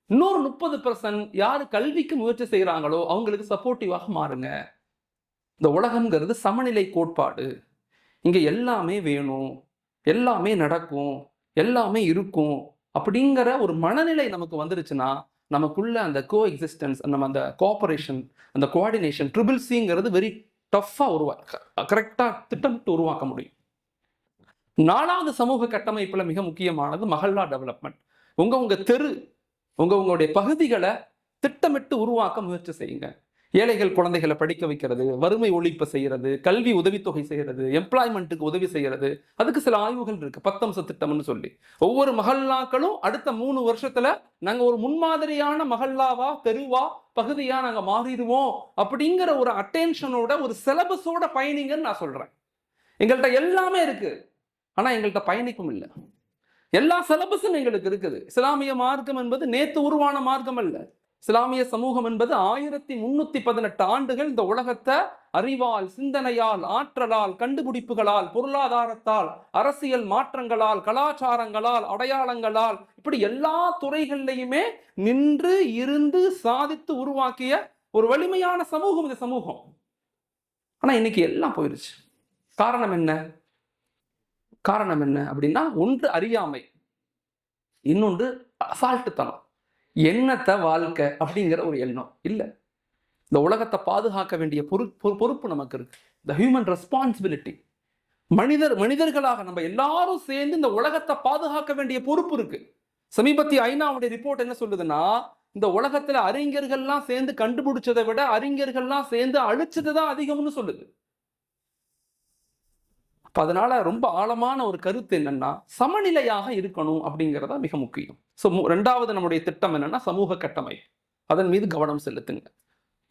இன்னொரு 30% யாரு கல்விக்கு முயற்சி செய்யறாங்களோ அவங்களுக்கு சப்போர்ட்டிவாக மாறுங்க. இந்த உலகம்ங்கிறது சமநிலை கோட்பாடு. இங்க எல்லாமே வேணும், எல்லாமே நடக்கும், எல்லாமே இருக்கும் அப்படிங்கிற ஒரு மனநிலை நமக்கு வந்துருச்சுன்னா நமக்குள்ள அந்த கோ எக்ஸிஸ்டன்ஸ், நம்ம அந்த கோஆபரேஷன், அந்த கோஆர்டினேஷன், ட்ரிபிள் சிங்கிறது வெரி டஃப்பாக கரெக்டாக திட்டமிட்டு உருவாக்க முடியும். 4வது சமூக கட்டமைப்புல மிக முக்கியமானது மஹல்லா டெவலப்மெண்ட். உங்க தெரு, உங்களுடைய பகுதிகளை திட்டமிட்டு உருவாக்க முயற்சி செய்யுங்க. ஏழைகள் குழந்தைகளை படிக்க வைக்கிறது, வறுமை ஒழிப்பு செய்யறது, கல்வி உதவித்தொகை செய்யறது, எம்ப்ளாய்மெண்ட்டுக்கு உதவி செய்யறது, அதுக்கு சில ஆய்வுகள் இருக்கு. 10 அம்ச திட்டம்னு சொல்லி ஒவ்வொரு மஹல்லாக்களும் அடுத்த 3 வருஷத்துல நாங்க ஒரு முன்மாதிரியான மஹல்லாவா, தெருவா, பகுதியா நாங்க மாறிடுவோம் அப்படிங்கிற ஒரு அட்டென்ஷனோட, ஒரு சிலபஸோட பயணிங்கன்னு நான் சொல்றேன். எங்கள்கிட்ட எல்லாமே இருக்கு, ஆனா எங்கள்கிட்ட பயணிக்கும் இல்லை. எல்லா சிலபஸும் எங்களுக்கு இருக்குது. இஸ்லாமிய மார்க்கம் என்பது நேத்து உருவான மார்க்கம் அல்ல. இஸ்லாமிய சமூகம் என்பது 1318 ஆண்டுகள் இந்த உலகத்தை அறிவால், சிந்தனையால், ஆற்றலால், கண்டுபிடிப்புகளால், பொருளாதாரத்தால், அரசியல் மாற்றங்களால், கலாச்சாரங்களால், அடையாளங்களால், இப்படி எல்லா துறைகள்லையுமே நின்று இருந்து சாதித்து உருவாக்கிய ஒரு வலிமையான சமூகம் இந்த சமூகம். ஆனா இன்னைக்கு எல்லாம் போயிருச்சு. காரணம் என்ன? காரணம் என்ன அப்படின்னா, ஒன்று அறியாமை, இன்னொன்று அசால்ட்டுத்தனம். எண்ணத்தை வாழ்க்கை அப்படிங்கிற ஒரு எண்ணம் இல்லை. இந்த உலகத்தை பாதுகாக்க வேண்டிய பொறுப்பு நமக்கு இருக்கு. இந்த ஹியூமன் ரெஸ்பான்சிபிலிட்டி, மனிதர்களாக நம்ம எல்லாரும் சேர்ந்து இந்த உலகத்தை பாதுகாக்க வேண்டிய பொறுப்பு இருக்கு. சமீபத்திய ஐநாவுடைய ரிப்போர்ட் என்ன சொல்லுதுன்னா, இந்த உலகத்துல அறிஞர்கள்லாம் சேர்ந்து கண்டுபிடிச்சதை விட அறிஞர்கள்லாம் சேர்ந்து அழிச்சதுதான் அதிகம்னு சொல்லுது. அதனால ரொம்ப ஆழமான ஒரு கருத்து என்னன்னா, சமநிலையாக இருக்கணும் அப்படிங்கிறதா மிக முக்கியம். ஸோ 2வது நம்முடைய திட்டம் என்னன்னா சமூக கட்டமைப்பு. அதன் மீது கவனம் செலுத்துங்க.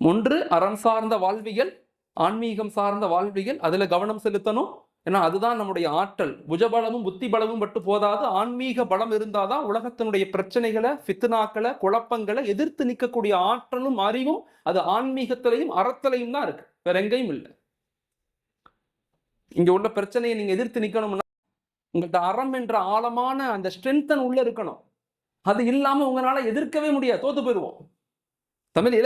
1 அறம் சார்ந்த வாழ்வியல், ஆன்மீகம் சார்ந்த வாழ்வியல், அதுல கவனம் செலுத்தணும். ஏன்னா அதுதான் நம்முடைய ஆற்றல். புஜபலமும் புத்தி பலமும் மட்டும் போதாது, ஆன்மீக பலம் இருந்தாதான் உலகத்தினுடைய பிரச்சனைகளை, ஃபித்னாக்களை, குழப்பங்களை எதிர்த்து நிற்கக்கூடிய ஆற்றலும் அறிவும் அது ஆன்மீகத்திலையும் அறத்திலையும் தான் இருக்கு, வேற எங்கேயும் இல்லை. இங்க உள்ள பிரச்சனையை நீங்க எதிர்த்து நிக்கணும்னா உங்கள்கிட்ட அறம் என்ற ஆழமான அந்த ஸ்ட்ரென்த்தன் உள்ள இருக்கணும். அது இல்லாம உங்களால எதிர்க்கவே முடியாது, தோத்து போயிடுவோம். தமிழ்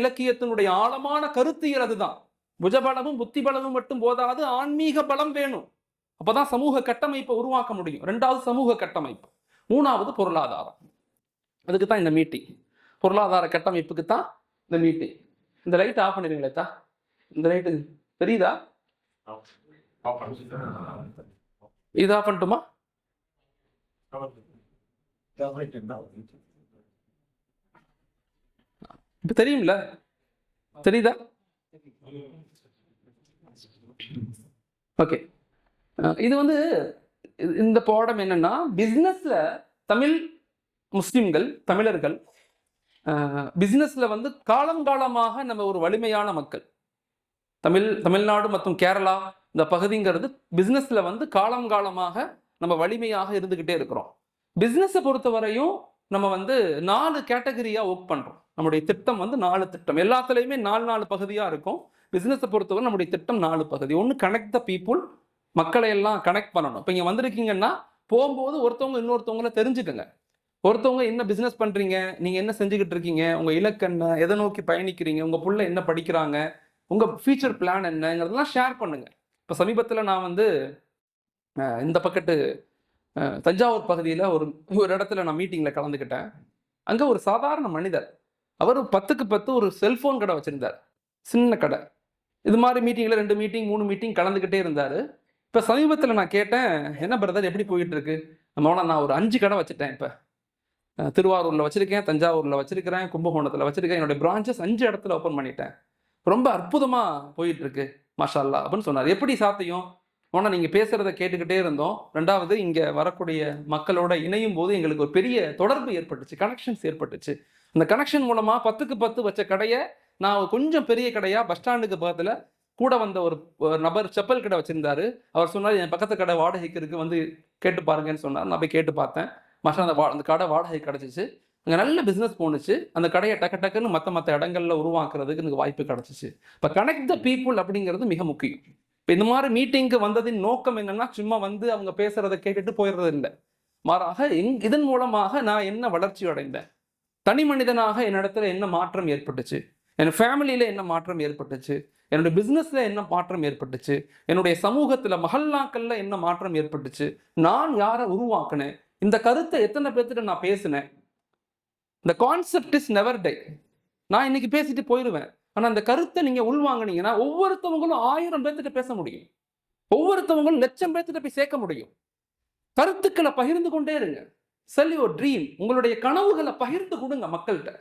இலக்கியத்தினுடைய ஆழமான கருத்தியல் அதுதான். புஜபலமும் புத்தி பலமும் மட்டும் போதாது, ஆன்மீக பலம் வேணும். அப்பதான் சமூக கட்டமைப்பை உருவாக்க முடியும். 2வது சமூக கட்டமைப்பு. 3வது பொருளாதாரம். அதுக்கு தான் இந்த மீட்டிங். பொருளாதார கட்டமைப்புக்கு தான் இந்த மீட்டிங். இந்த லைட் ஆஃப் பண்ணிடுங்களேத்தா. இந்த லைட்டு தெரியுதா? இது ஆஃப் பண்ணட்டுமா? இப்ப தெரியும்ல, தெரியுதா? ஓகே. இது இந்த பாடம் என்னன்னா, பிசினஸ்ல தமிழ் முஸ்லிம்கள், தமிழர்கள் பிசினஸ்ல காலங்காலமாக நம்ம ஒரு வலிமையான மக்கள். தமிழ்நாடு மற்றும் கேரளா இந்த பகுதிங்கிறது பிசினஸ்ல காலம் காலமாக நம்ம வலிமையாக இருந்துகிட்டே இருக்கிறோம். பிசினஸை பொறுத்தவரையும் நம்ம 4 கேட்டகரியா ஒர்க் பண்றோம். நம்முடைய திட்டம் 4 திட்டம், எல்லாத்துலயுமே 4 பகுதியா இருக்கும். பிசினஸை பொறுத்தவரை நம்முடைய திட்டம் 4 பகுதி. 1 கனெக்ட் த பீப்புள், மக்களை எல்லாம் கனெக்ட் பண்ணணும். இப்போ இங்க வந்திருக்கீங்கன்னா போகும்போது ஒருத்தவங்க இன்னொருத்தவங்களை தெரிஞ்சுக்கங்க. ஒருத்தவங்க என்ன பிசினஸ் பண்றீங்க, நீங்க என்ன செஞ்சுக்கிட்டு இருக்கீங்க, உங்க இலக்கு என்ன, எதை நோக்கி பயணிக்கிறீங்க, உங்க புள்ள என்ன படிக்கிறாங்க, உங்க ஃபியூச்சர் பிளான் என்னங்கிறதெல்லாம் ஷேர் பண்ணுங்க. இப்போ சமீபத்தில் நான் இந்த பக்கத்து தஞ்சாவூர் பகுதியில் ஒரு இடத்துல நான் மீட்டிங்கில் கலந்துக்கிட்டேன். அங்கே ஒரு சாதாரண மனிதர், அவர் 10க்கு 10 ஒரு செல்ஃபோன் கடை வச்சுருந்தார், சின்ன கடை. இது மாதிரி மீட்டிங்கில் 2 மீட்டிங் 3 மீட்டிங் கலந்துக்கிட்டே இருந்தார். இப்போ சமீபத்தில் நான் கேட்டேன், என்ன பிரதர் எப்படி போயிட்டு இருக்கு? நான் ஒரு 5 கடை வச்சுட்டேன். இப்போ திருவாரூரில் வச்சுருக்கேன், தஞ்சாவூரில் வச்சுருக்கிறேன், கும்பகோணத்தில் வச்சுருக்கேன், என்னுடைய பிரான்ச்சஸ் 5 இடத்துல ஓப்பன் பண்ணிட்டேன், ரொம்ப அற்புதமாக போயிட்டு இருக்கு மாஷா அல்லாஹ் அப்படின்னு சொன்னார். எப்படி சாத்தியம்? ஆனால் நீங்கள் பேசுகிறத கேட்டுக்கிட்டே இருந்தோம். 2வது இங்கே வரக்கூடிய மக்களோட இணையும் போது எங்களுக்கு ஒரு பெரிய தொடர்பு ஏற்பட்டுச்சு, கனெக்ஷன்ஸ் ஏற்பட்டுச்சு. அந்த கனெக்ஷன் மூலமாக 10க்கு 10 வச்ச கடையை நான் கொஞ்சம் பெரிய கடையாக பஸ் ஸ்டாண்டுக்கு பக்கத்தில் கூட வந்த ஒரு நபர் செப்பல் கடை வச்சுருந்தாரு. அவர் சொன்னார், என் பக்கத்து கடை வாடகைக்கு இருக்கு, கேட்டு பாருங்கன்னு சொன்னார். நான் போய் கேட்டு பார்த்தேன். மாஷா அந்த கடை வாடகை கிடச்சிச்சு. அங்கே நல்ல பிஸ்னஸ் போணுச்சு. அந்த கடையை டக்குன்னு மற்ற இடங்கள்ல உருவாக்குறதுக்கு எனக்கு வாய்ப்பு கிடச்சிச்சு. இப்போ கனெக்ட் த பீப்புள் அப்படிங்கிறது மிக முக்கியம். இப்போ இந்த மாதிரி மீட்டிங்க்கு வந்ததின் நோக்கம் என்னன்னா, சும்மா அவங்க பேசுறதை கேட்டுட்டு போயிடுறது இல்லை. மாறாக இதன் மூலமாக நான் என்ன வளர்ச்சி அடைந்தேன், தனி மனிதனாக என்னிடத்துல என்ன மாற்றம் ஏற்பட்டுச்சு, என் ஃபேமிலியில என்ன மாற்றம் ஏற்பட்டுச்சு, என்னுடைய பிஸ்னஸ்ல என்ன மாற்றம் ஏற்பட்டுச்சு, என்னுடைய சமூகத்துல மஹல்லாக்கள்ல என்ன மாற்றம் ஏற்பட்டுச்சு, நான் யாரை உருவாக்குனேன், இந்த கருத்தை எத்தனை பேர்த்திட்ட நான் பேசினேன், இந்த கான்செப்ட் இஸ் நெவர் டை. நான் இன்னைக்கு பேசிட்டு போயிடுவேன், ஆனால் அந்த கருத்தை நீங்க உள்வாங்கினீங்கன்னா ஒவ்வொருத்தவங்களும் 1000 பேர்த்திட்ட பேச முடியும், ஒவ்வொருத்தவங்களும் 1,00,000 பேர்த்திட்ட போய் சேர்க்க முடியும். கருத்துக்களை பகிர்ந்து கொண்டே இருங்க. செல் யுவர் ட்ரீம். உங்களுடைய கனவுகளை பகிர்ந்து கொடுங்க மக்கள்கிட்ட.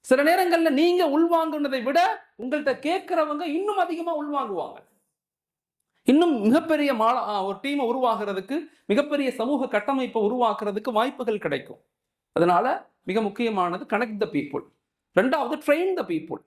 சில நேரங்கள்ல நீங்க உள்வாங்குனதை விட உங்கள்கிட்ட கேட்கிறவங்க இன்னும் அதிகமா உள்வாங்குவாங்க. இன்னும் மிகப்பெரிய ஒரு டீமை உருவாக்குறதுக்கு, மிகப்பெரிய சமூக கட்டமைப்பை உருவாக்குறதுக்கு வாய்ப்புகள் கிடைக்கும். அதனால மிக முக்கியமானது கனெக்ட் த பீப்புள். 2வது ட்ரெயின் த பீப்புள்.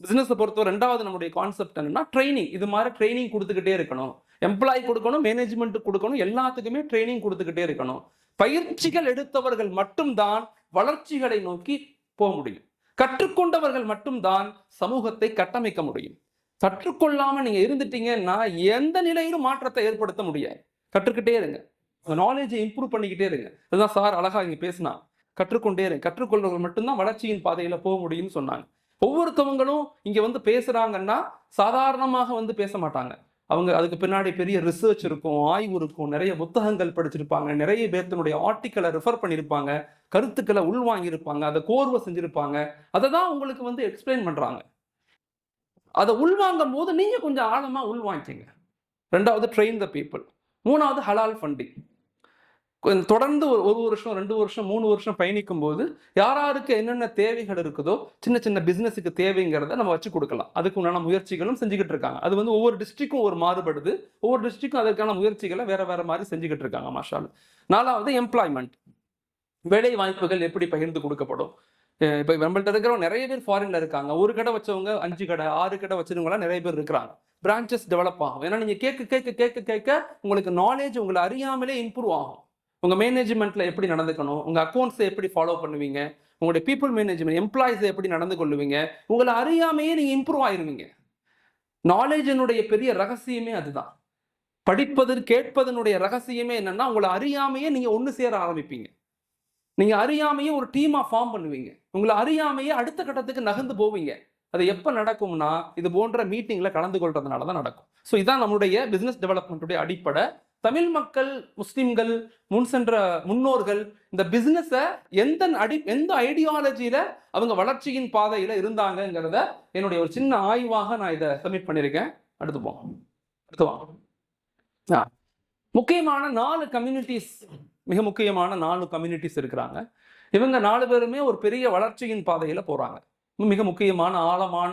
பிசினஸை பொறுத்தவரை 2வது நம்முடைய கான்செப்ட் என்னன்னா ட்ரைனிங். இது மாதிரி ட்ரைனிங் கொடுத்துக்கிட்டே இருக்கணும். எம்ப்ளாயி கொடுக்கணும், மேனேஜ்மெண்ட் கொடுக்கணும், எல்லாத்துக்குமே ட்ரைனிங் கொடுத்துக்கிட்டே இருக்கணும். பயிற்சிகள் எடுத்தவர்கள் மட்டும்தான் வளர்ச்சிகளை நோக்கி போக முடியும். கற்றுக்கொண்டவர்கள் மட்டும்தான் சமூகத்தை கட்டமைக்க முடியும். கற்றுக்கொள்ளாம நீங்க இருந்துட்டீங்கன்னா எந்த நிலையிலும் மாற்றத்தை ஏற்படுத்த முடியாது. கற்றுக்கிட்டே இருங்க, நாலேஜை இம்ப்ரூவ் பண்ணிக்கிட்டே இருங்க. அதுதான் சார் அழகா இங்க பேசினா, கற்றுக்கொண்டே இருங்க. கற்றுக்கொள்றவர்கள் மட்டும்தான் வளர்ச்சியின் பாதையில போக முடியும்னு சொன்னாங்க. ஒவ்வொருத்தவங்களும் இங்க வந்து பேசுறாங்கன்னா சாதாரணமாக வந்து பேச மாட்டாங்க. அவங்க அதுக்கு பின்னாடி பெரிய ரிசர்ச் இருக்கும், ஆய்வு இருக்கும், நிறைய புத்தகங்கள் படிச்சிருப்பாங்க, நிறைய பேர்த்தினுடைய ஆர்டிக்கலை ரெஃபர் பண்ணியிருப்பாங்க, கருத்துக்களை உள்வாங்கியிருப்பாங்க, அதை கோர்வை செஞ்சிருப்பாங்க. அதை தான் உங்களுக்கு வந்து எக்ஸ்பிளைன் பண்றாங்க. அதை உள்வாங்கும் போது நீங்க கொஞ்சம் ஆழமா உள்வாங்கிங்க. 2வது ட்ரெயின் த பீப்புள். 3வது ஹலால் ஃபண்டிங். தொடர்ந்து ஒரு வருஷம், 2 வருஷம், 3 வருஷம் பயணிக்கும் போது யாராருக்கு என்னென்ன தேவைகள் இருக்குதோ, சின்ன சின்ன பிசினஸுக்கு தேவைங்கிறத நம்ம வச்சு கொடுக்கலாம். அதுக்கு உண்டான முயற்சிகளும் செஞ்சுக்கிட்டு இருக்காங்க. அது வந்து ஒவ்வொரு டிஸ்ட்ரிக்டும் ஒரு மாறுபடுது. ஒவ்வொரு டிஸ்ட்ரிக்டும் அதற்கான முயற்சிகளை வேற வேற மாதிரி செஞ்சுக்கிட்டு இருக்காங்க. மாஷால். 4வது எம்ப்ளாய்மெண்ட். வேலை வாய்ப்புகள் எப்படி பகிர்ந்து கொடுக்கப்படும். இப்போ நம்மள்ட்ட இருக்கிறவங்க நிறைய பேர் ஃபாரின்ல இருக்காங்க. ஒரு கடை வச்சவங்க 5 கடை 6 கடை வச்சிருவங்களாம் நிறைய பேர் இருக்கிறாங்க. பிரான்ச்சஸ் டெவலப் ஆகும். ஏன்னா நீங்க கேட்க கேட்க கேட்க கேட்க உங்களுக்கு நாலேஜ் உங்களை அறியாமலே இம்ப்ரூவ் ஆகும். உங்க மேனேஜ்மெண்ட்ல எப்படி நடந்துக்கணும், உங்க அக்கௌண்ட்ஸை எப்படி ஃபாலோ பண்ணுவீங்க, உங்களுடைய பீப்புள் மேனேஜ்மெண்ட் எம்ப்ளாயிஸை எப்படி நடந்து கொள்ளுவீங்க, உங்களை அறியாமையே நீங்க இம்ப்ரூவ் ஆயிருவீங்க. நாலேஜினுடைய பெரிய ரகசியமே அதுதான். கேட்பதனுடைய ரகசியமே என்னன்னா, உங்களை அறியாமையே நீங்க ஒன்று சேர ஆரம்பிப்பீங்க. நீங்க அறியாமையே ஒரு டீமா ஃபார்ம் பண்ணுவீங்க. உங்களை அறியாமையே அடுத்த கட்டத்துக்கு நகர்ந்து போவீங்க. அது எப்ப நடக்கும்னா, இது போன்ற மீட்டிங்ல கலந்து கொள்றதுனால தான் நடக்கும். ஸோ இதான் நம்மளுடைய பிசினஸ் டெவலப்மெண்ட்டுடைய அடிப்படை. தமிழ் மக்கள், முஸ்லிம்கள், முன் சென்ற முன்னோர்கள் இந்த பிசினஸ எந்த ஐடியாலஜியில அவங்க வளர்ச்சியின் பாதையில இருந்தாங்கிறத என்னுடைய ஒரு சின்ன ஆய்வாக நான் இதை சப்மிட் பண்ணியிருக்கேன். அடுத்து வாங்க. முக்கியமான 4 கம்யூனிட்டிஸ், மிக முக்கியமான 4 கம்யூனிட்டிஸ் இருக்கிறாங்க. இவங்க 4 பேருமே ஒரு பெரிய வளர்ச்சியின் பாதையில போறாங்க. மிக முக்கியமான ஆழமான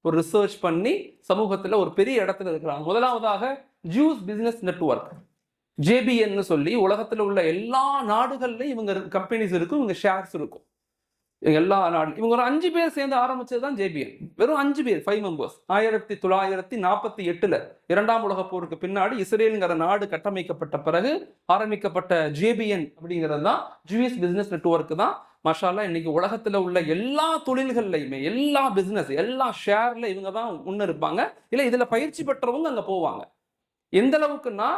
ஒரு ரிசர்ச் பண்ணி சமூகத்துல ஒரு பெரிய இடத்துல இருக்கிறாங்க. முதலாவதாக ஜூஸ் பிசினஸ் நெட்வொர்க், JBN சொல்லி உலகத்துல உள்ள எல்லா நாடுகள்லையும் இவங்க கம்பெனிஸ் இருக்கும், இவங்க ஷேர்ஸ் இருக்கும். எல்லா நாடு இவங்க ஒரு 5 பேர் சேர்ந்து ஆரம்பிச்சதுதான் JBN. வெறும் 5 பேர், 5 மெம்பர்ஸ். 1948 2ஆம் உலக போருக்கு பின்னாடி இஸ்ரேலுங்கிற நாடு கட்டமைக்கப்பட்ட பிறகு ஆரம்பிக்கப்பட்ட JBN அப்படிங்கிறது தான், ஜூஸ் பிசினஸ் நெட்வொர்க் தான். மஷாலா இன்னைக்கு உலகத்துல உள்ள எல்லா தொழில்கள்லையுமே, எல்லா பிசினஸ், எல்லா ஷேர்ல இவங்க தான் முன்ன இருப்பாங்க. இல்ல இதுல பயிற்சி பெற்றவங்க அங்க போவாங்க. எந்த அளவுக்குன்னா,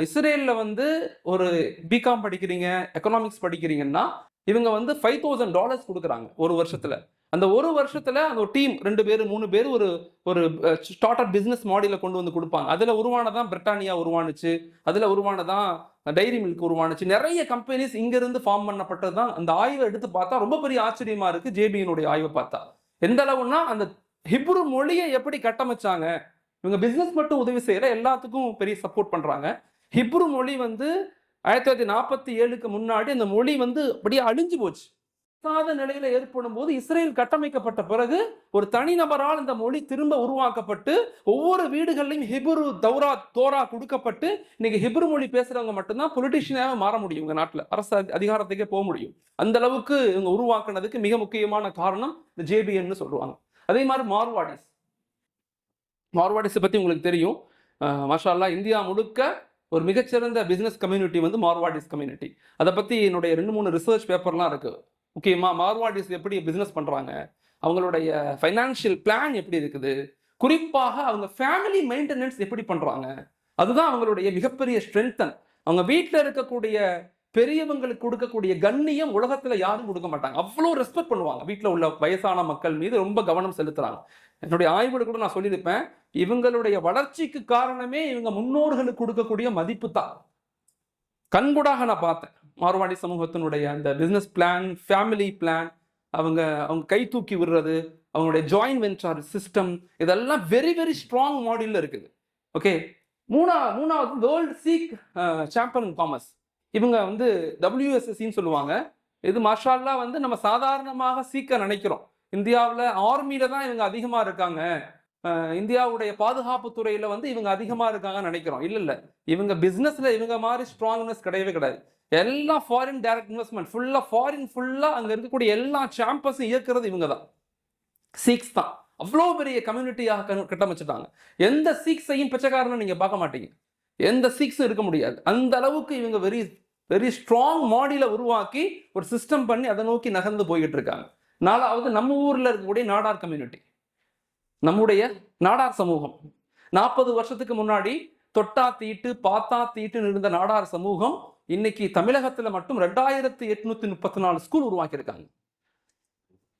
இஸ்ரேல்ல வந்து ஒரு பிகாம் படிக்கிறீங்க, எக்கனாமிக்ஸ் படிக்கிறீங்கன்னா இவங்க வந்து $5,000 கொடுக்குறாங்க ஒரு வருஷத்துல. அந்த ஒரு வருஷத்துல அந்த ஒரு டீம் 2 பேர் 3 பேர் ஒரு ஸ்டார்ட் அப் பிசினஸ் மாடலை கொண்டு வந்து கொடுப்பாங்க. அதுல உருவானதான் பிரிட்டானியா உருவானுச்சு, அதுல உருவானதான் டைரி மில்க் உருவானுச்சு. நிறைய கம்பெனிஸ் இங்க இருந்து ஃபார்ம் பண்ணப்பட்டது தான். அந்த ஆய்வை எடுத்து பார்த்தா ரொம்ப பெரிய ஆச்சரியமா இருக்கு. JBN ஆய்வை பார்த்தா எந்த அளவுன்னா, அந்த ஹிப்ரு மொழியை எப்படி கட்டமைச்சாங்க. இவங்க பிசினஸ் மட்டும் உதவி செய்யற, எல்லாத்துக்கும் பெரிய சப்போர்ட் பண்றாங்க. ஹிப்ரு மொழி வந்து 1947க்கு முன்னாடி அந்த மொழி வந்து அப்படியே அழிஞ்சு போச்சு. நிலையில ஏற்படும் போது இஸ்ரேல் கட்டமைக்கப்பட்ட பிறகு ஒரு தனிநபரால் இந்த மொழி திரும்ப உருவாக்கப்பட்டு ஒவ்வொரு வீடுகளிலும் ஹிப்ரு தோரா கொடுக்கப்பட்டு இன்னைக்கு ஹிப்ரு மொழி பேசுறவங்க மட்டும்தான் பொலிட்டிஷியனாக மாற முடியும். உங்க நாட்டில் அரசு அதிகாரத்துக்கே போக முடியும். அந்த அளவுக்கு இவங்க உருவாக்குனதுக்கு மிக முக்கியமான காரணம் இந்த JBN சொல்லுவாங்க. அதே மாதிரி மார்வாடிஸ் பத்தி உங்களுக்கு தெரியும். மாஷா அல்லாஹ், இந்தியா முழுக்க ஒரு மிகச்சிறந்த பிசினஸ் கம்யூனிட்டி வந்து மார்வாடிஸ் கம்யூனிட்டி. அதை பத்தி என்னுடைய 2-3 ரிசர்ச் பேப்பர்லாம் இருக்கு. முக்கியமா மார்வாடிஸ் எப்படி பிசினஸ் பண்றாங்க, அவங்களுடைய ஃபைனான்சியல் பிளான் எப்படி இருக்குது, குறிப்பாக அவங்க ஃபேமிலி மெயின்டெனன்ஸ் எப்படி பண்றாங்க, அதுதான் அவங்களுடைய மிகப்பெரிய ஸ்ட்ரென்தன். அவங்க வீட்டில் இருக்கக்கூடிய பெரியவங்களுக்கு கொடுக்கக்கூடிய கண்ணியம் உலகத்துல யாரும் கொடுக்க மாட்டாங்க. அவ்வளோ ரெஸ்பெக்ட் பண்ணுவாங்க. வீட்டில் உள்ள வயசான மக்கள் மீது ரொம்ப கவனம் செலுத்துறாங்க. என்னுடைய ஆய்வுல கூட நான் சொல்லியிருப்பேன், இவங்களுடைய வளர்ச்சிக்கு காரணமே இவங்க முன்னோர்களுக்கு கொடுக்கக்கூடிய மதிப்பு தான். கண்கூடாக நான் பார்த்தேன் மார்வாடி சமூகத்தினுடைய அந்த பிசினஸ் பிளான், ஃபேமிலி பிளான், அவங்க அவங்க கை தூக்கி விடுறது, அவங்களுடைய ஜாயின்ட் வென்ச்சர் சிஸ்டம், இதெல்லாம் வெரி வெரி ஸ்ட்ராங் மாடியில் இருக்குது. ஓகே, மூணாவது வேர்ல்டு சீக் சாம்பியன் காமர்ஸ். இவங்க வந்து WSSன்னு சொல்லுவாங்க. இது மாஷால்லா வந்து நம்ம சாதாரணமாக சீக்க நினைக்கிறோம். இந்தியாவில் ஆர்மியில தான் இவங்க அதிகமாக இருக்காங்க, இந்தியாவுடைய பாதுகாப்பு துறையில வந்து இவங்க அதிகமா இருக்காங்கன்னு நினைக்கிறோம். இல்ல, இவங்க பிசினஸ்ல இவங்க மாதிரி ஸ்ட்ராங்னஸ் கிடையவே கிடையாது. எல்லாம் ஃபாரின் டைரக்ட் இன்வெஸ்ட்மெண்ட், ஃபுல்லா அங்க இருக்கக்கூடிய எல்லா சாம்பஸும் இயக்குறது இவங்க தான், சீக்ஸ் தான். அவ்வளோ பெரிய கம்யூனிட்டியாக கட்டமைச்சிட்டாங்க. எந்த சீக்ஸையும் பிச்சைக்காரன்னு நீங்க பார்க்க மாட்டீங்க, எந்த சீக்ஸும் இருக்க முடியாது. அந்த அளவுக்கு இவங்க வெரி வெரி ஸ்ட்ராங் மாடியில உருவாக்கி ஒரு சிஸ்டம் பண்ணி அதை நோக்கி நகர்ந்து போய்கிட்டு இருக்காங்க. நாலாவது நம்ம ஊர்ல இருக்கக்கூடிய நாடார் கம்யூனிட்டி, நம்முடைய நாடார் சமூகம். 40 வருஷத்துக்கு முன்னாடி தொட்டா தீட்டு பாத்தா தீட்டுன்னு இருந்த நாடார் சமூகம் இன்னைக்கு தமிழகத்துல மட்டும் 2834 ஸ்கூல் உருவாக்கியிருக்காங்க.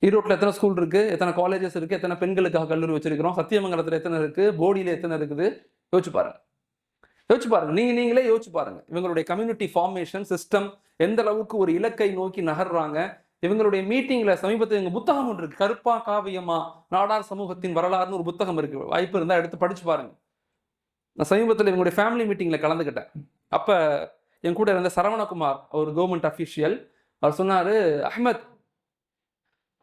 ஈரோட்டில் எத்தனை ஸ்கூல் இருக்கு, எத்தனை காலேஜஸ் இருக்கு, எத்தனை பெண்களுக்காக கல்லூரி வச்சிருக்கிறோம், சத்தியமங்கலத்தில் எத்தனை இருக்கு, போடியில எத்தனை இருக்குது, யோசிச்சு பாருங்க. நீங்களே யோசிச்சு பாருங்க. இவங்களுடைய கம்யூனிட்டி ஃபார்மேஷன் சிஸ்டம் எந்த அளவுக்கு ஒரு இலக்கை நோக்கி நகர்றாங்க. இவங்களுடைய மீட்டிங்ல சமீபத்தில் எங்க புத்தகம் ஒன்று இருக்கு, கருப்பா காவியமா நாடார் சமூகத்தின் வரலாறுன்னு ஒரு புத்தகம் இருக்கு. வாய்ப்பு இருந்தா எடுத்து படிச்சு பாருங்க. நான் சமீபத்தில் இவங்களுடைய ஃபேமிலி மீட்டிங்ல கலந்துக்கிட்டேன். அப்ப என் கூட இருந்த சரவணகுமார், ஒரு கவர்மெண்ட் அஃபீஷியல், அவர் சொன்னாரு, அஹ்மத்,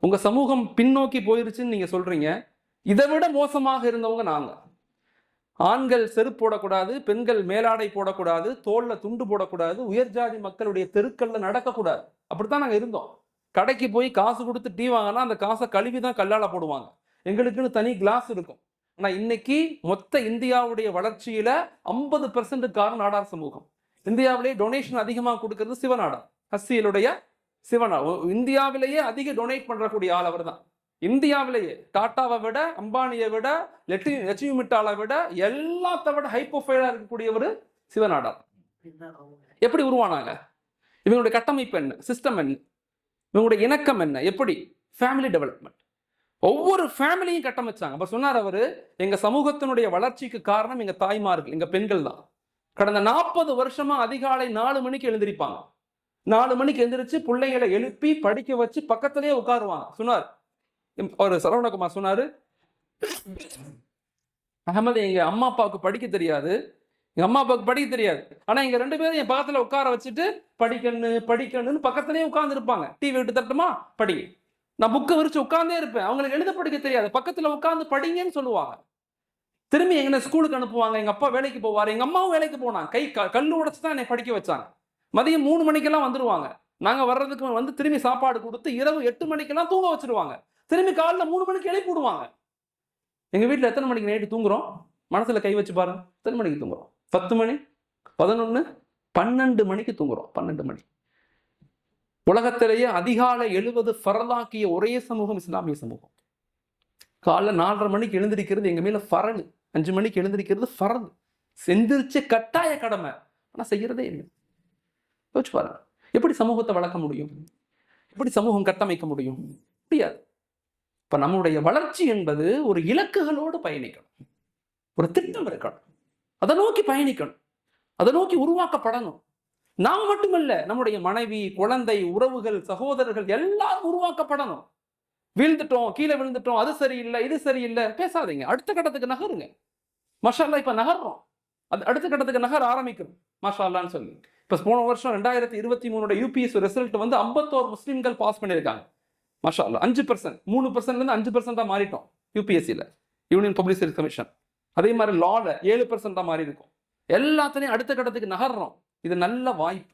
உங்க சமூகம் பின்னோக்கி போயிருச்சுன்னு நீங்க சொல்றீங்க, இதை விட மோசமாக இருந்தவங்க நாங்க. ஆண்கள் செருப்பு போடக்கூடாது, பெண்கள் மேலாடை போடக்கூடாது, தோல்ல துண்டு போடக்கூடாது, உயர்ஜாதி மக்களுடைய தெருக்கள்ல நடக்கக்கூடாது, அப்படித்தான் நாங்க இருந்தோம். கடைக்கு போய் காசு கொடுத்து டீ வாங்கினா அந்த காசை கழுவி தான் கல்லால போடுவாங்க, எங்களுக்குன்னு தனி கிளாஸ் இருக்கும். ஆனா இன்னைக்கு மொத்த இந்தியாவுடைய வளர்ச்சியில 50% காரணம் நாடார் சமூகம். இந்தியாவிலேயே டொனேஷன் அதிகமாக கொடுக்கிறது சிவநாடார், ஹஸ்ஸியலுடைய சிவநாடு. இந்தியாவிலேயே அதிக டொனேட் பண்றக்கூடிய ஆள் அவர் தான். இந்தியாவிலேயே டாட்டாவை விட, அம்பானியை விட, லட்சுமி மிட்டாலை விட, எல்லாத்த விட ஹை ப்ரொஃபைலா இருக்கக்கூடியவர் சிவநாடார். எப்படி உருவானாங்க? இவங்களுடைய கட்டமைப்பு என்ன, சிஸ்டம் என்ன, இவங்களுடைய இணக்கம் என்ன, எப்படி ஃபேமிலி டெவலப்மெண்ட், ஒவ்வொரு ஃபேமிலியும் கட்டமைச்சாங்க. அப்ப சொன்னார் அவரு, எங்க சமூகத்தினுடைய வளர்ச்சிக்கு காரணம் எங்க தாய்மார்கள், எங்க பெண்கள் தான். கடந்த 40 வருஷமா அதிகாலை 4 மணிக்கு எழுந்திருப்பாங்க. 4 மணிக்கு எழுந்திரிச்சு பிள்ளைங்களை எழுப்பி படிக்க வச்சு பக்கத்திலேயே உட்காருவாங்க. சொன்னார் ஒரு சரவணகுமார், சொன்னாரு, அகமது, எங்க அம்மா அப்பாவுக்கு படிக்க தெரியாது, ஆனா எங்க 2 பேரும் என் பக்கத்துல உட்கார வச்சுட்டு படிக்கணும்னு பக்கத்திலேயே உட்கார்ந்து இருப்பாங்க. டிவி விட்டு தட்டுமா, படி. நான் புக்கை விரிச்சு உட்கார்ந்தே இருப்பேன், அவங்களுக்கு எழுத படிக்க தெரியாது, பக்கத்துல உட்கார்ந்து படிங்கன்னு சொல்லுவாங்க. திரும்பி எங்க ஸ்கூலுக்கு அனுப்புவாங்க. எங்க அப்பா வேலைக்கு போவாரு, எங்க அம்மாவும் வேலைக்கு போனாங்க, கல்லு உடைச்சு தான் என்னை படிக்க வச்சாங்க. மதியம் 3 மணிக்கெல்லாம் வந்துருவாங்க. நாங்க வர்றதுக்கு வந்து திரும்பி சாப்பாடு கொடுத்து இரவு 8 மணிக்கெல்லாம் தூங்க வச்சிருவாங்க. திரும்பி காலைல 3 மணிக்கு எழுப்பி விடுவாங்க. எங்க வீட்டுல எத்தனை மணிக்கு நைட்டு தூங்குறோம்? மனசுல கை வச்சு பாருங்க, எத்தனை மணிக்கு தூங்குறோம்? 10 மணி, 11, 12 மணிக்கு தூங்குறோம். 12 மணி. உலகத்திலேயே அதிகாலை எழுவது ஃபரலாக்கிய ஒரே சமூகம் இஸ்லாமிய சமூகம். காலைல 4:30 மணிக்கு எழுந்திருக்கிறது எங்க மேல ஃபரல், 5 மணிக்கு எழுந்திருக்கிறது ஃபரல், செந்திரிச்ச கட்டாய கடமை, ஆனா செய்யறதே இல்லை. யோசிச்சு பாருங்க, எப்படி சமூகத்தை வளர்க்க முடியும், எப்படி சமூகம் கட்டமைக்க முடியும்? முடியாது. இப்ப நம்முடைய வளர்ச்சி என்பது ஒரு இலக்குகளோடு பயணிக்கணும், ஒரு திட்டம் இருக்கணும், அதை நோக்கி பயணிக்கணும், அதை நோக்கி உருவாக்கப்படணும். நாம் மட்டுமல்ல, நம்முடைய மனைவி, குழந்தை, உறவுகள், சகோதரர்கள் எல்லாரும் உருவாக்கப்படணும். வீழ்ந்துட்டோம், கீழே விழுந்துட்டோம், அது சரியில்லை, இது சரியில்லை பேசாதீங்க, அடுத்த கட்டத்துக்கு நகருங்க. மாஷா அல்லாஹ், இப்ப நகர்றோம், அது அடுத்த கட்டத்துக்கு நகர ஆரம்பிக்கணும். மாஷா அல்லாஹ்னு சொல்லி இப்ப போன வருஷம் 2023 UPS ரிசல்ட் வந்து 51 முஸ்லிம்கள் பாஸ் பண்ணியிருக்காங்க. மாஷா அல்லாஹ், 5%, 3%லேருந்து 5% தான் மாறிட்டோம் UPSCல, யூனியன் பப்ளிக் சர்வீஸ் கமிஷன். அதே மாதிரி லால 7% தான் மாறி இருக்கும். எல்லாத்துலேயும் அடுத்த கட்டத்துக்கு நகர்றோம். இது நல்ல வாய்ப்பு.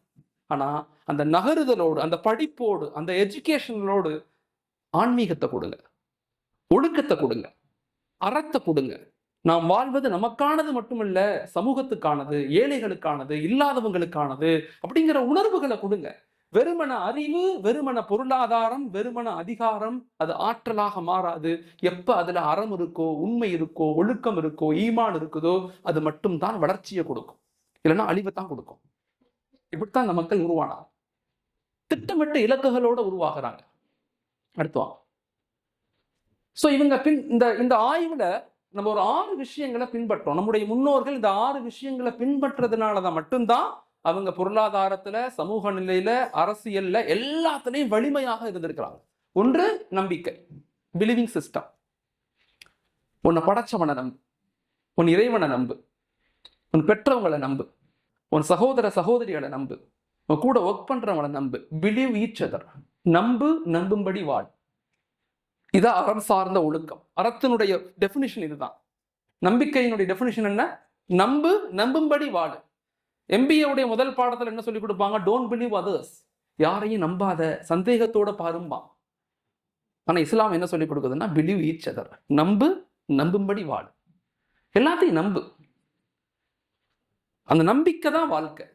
ஆனா அந்த நகருதலோடு, அந்த படிப்போடு, அந்த எஜுகேஷனோடு ஆன்மீகத்தை கொடுங்க, ஒழுக்கத்தை கொடுங்க, அறத்தை கொடுங்க. நாம் வாழ்வது நமக்கானது மட்டுமல்ல, சமூகத்துக்கானது, ஏழைகளுக்கானது, இல்லாதவங்களுக்கானது அப்படிங்கிற உணர்வுகளை கொடுங்க. வெறுமன அறிவு, வெறுமன பொருளாதாரம், வெறுமன அதிகாரம் அது ஆற்றலாக மாறாது. எப்ப அதுல அறம் இருக்கோ, உண்மை இருக்கோ, ஒழுக்கம் இருக்கோ, ஈமான் இருக்குதோ, அது மட்டும்தான் வளர்ச்சியை கொடுக்கும், இல்லைன்னா அழிவை தான் கொடுக்கும். இப்படித்தான் இந்த மக்கள் உருவானாங்க, திட்டமிட்ட இலக்குகளோட உருவாகிறாங்க. அடுத்து சோ இவங்க இந்த ஆய்வுல நம்ம ஒரு 6 விஷயங்களை பின்பற்றோம். நம்முடைய முன்னோர்கள் இந்த 6 விஷயங்களை பின்பற்றதுனாலதான் மட்டும்தான் அவங்க பொருளாதாரத்துல, சமூக நிலையில, அரசியல்ல எல்லாத்துலயும் வலிமையாக இருந்திருக்கிறாங்க. ஒன்று நம்பிக்கை, பிலீவிங் சிஸ்டம். உன்னை படைச்சவனை நம்பு, உன் இறைவனை நம்பு, உன் பெற்றவங்களை நம்பு, உன் சகோதர சகோதரிகளை நம்பு, உன் கூட ஒர்க் பண்றவங்களை நம்பு. Believe each other. நம்பு, நம்பும்படி வாழ். இதான் அறம் சார்ந்த ஒழுக்கம். அறத்தினுடைய டெஃபினிஷன் இதுதான். நம்பிக்கையினுடைய டெஃபினிஷன் என்ன? நம்பு, நம்பும்படி வாழு. MBA உடைய முதல் பாடத்தில் என்ன சொல்லி கொடுப்பாங்க? Don't believe others. யாரையும் நம்பாத, சந்தேகத்தோட பாரும்பா. ஆனா இஸ்லாம் என்ன சொல்லி கொடுக்குதுன்னா பிலீவ் ஈச் அதர். நம்பு, நம்பும்படி வாழு. எல்லாத்தையும் நம்பு. அந்த நம்பிக்கை தான் வாழ்க்கை.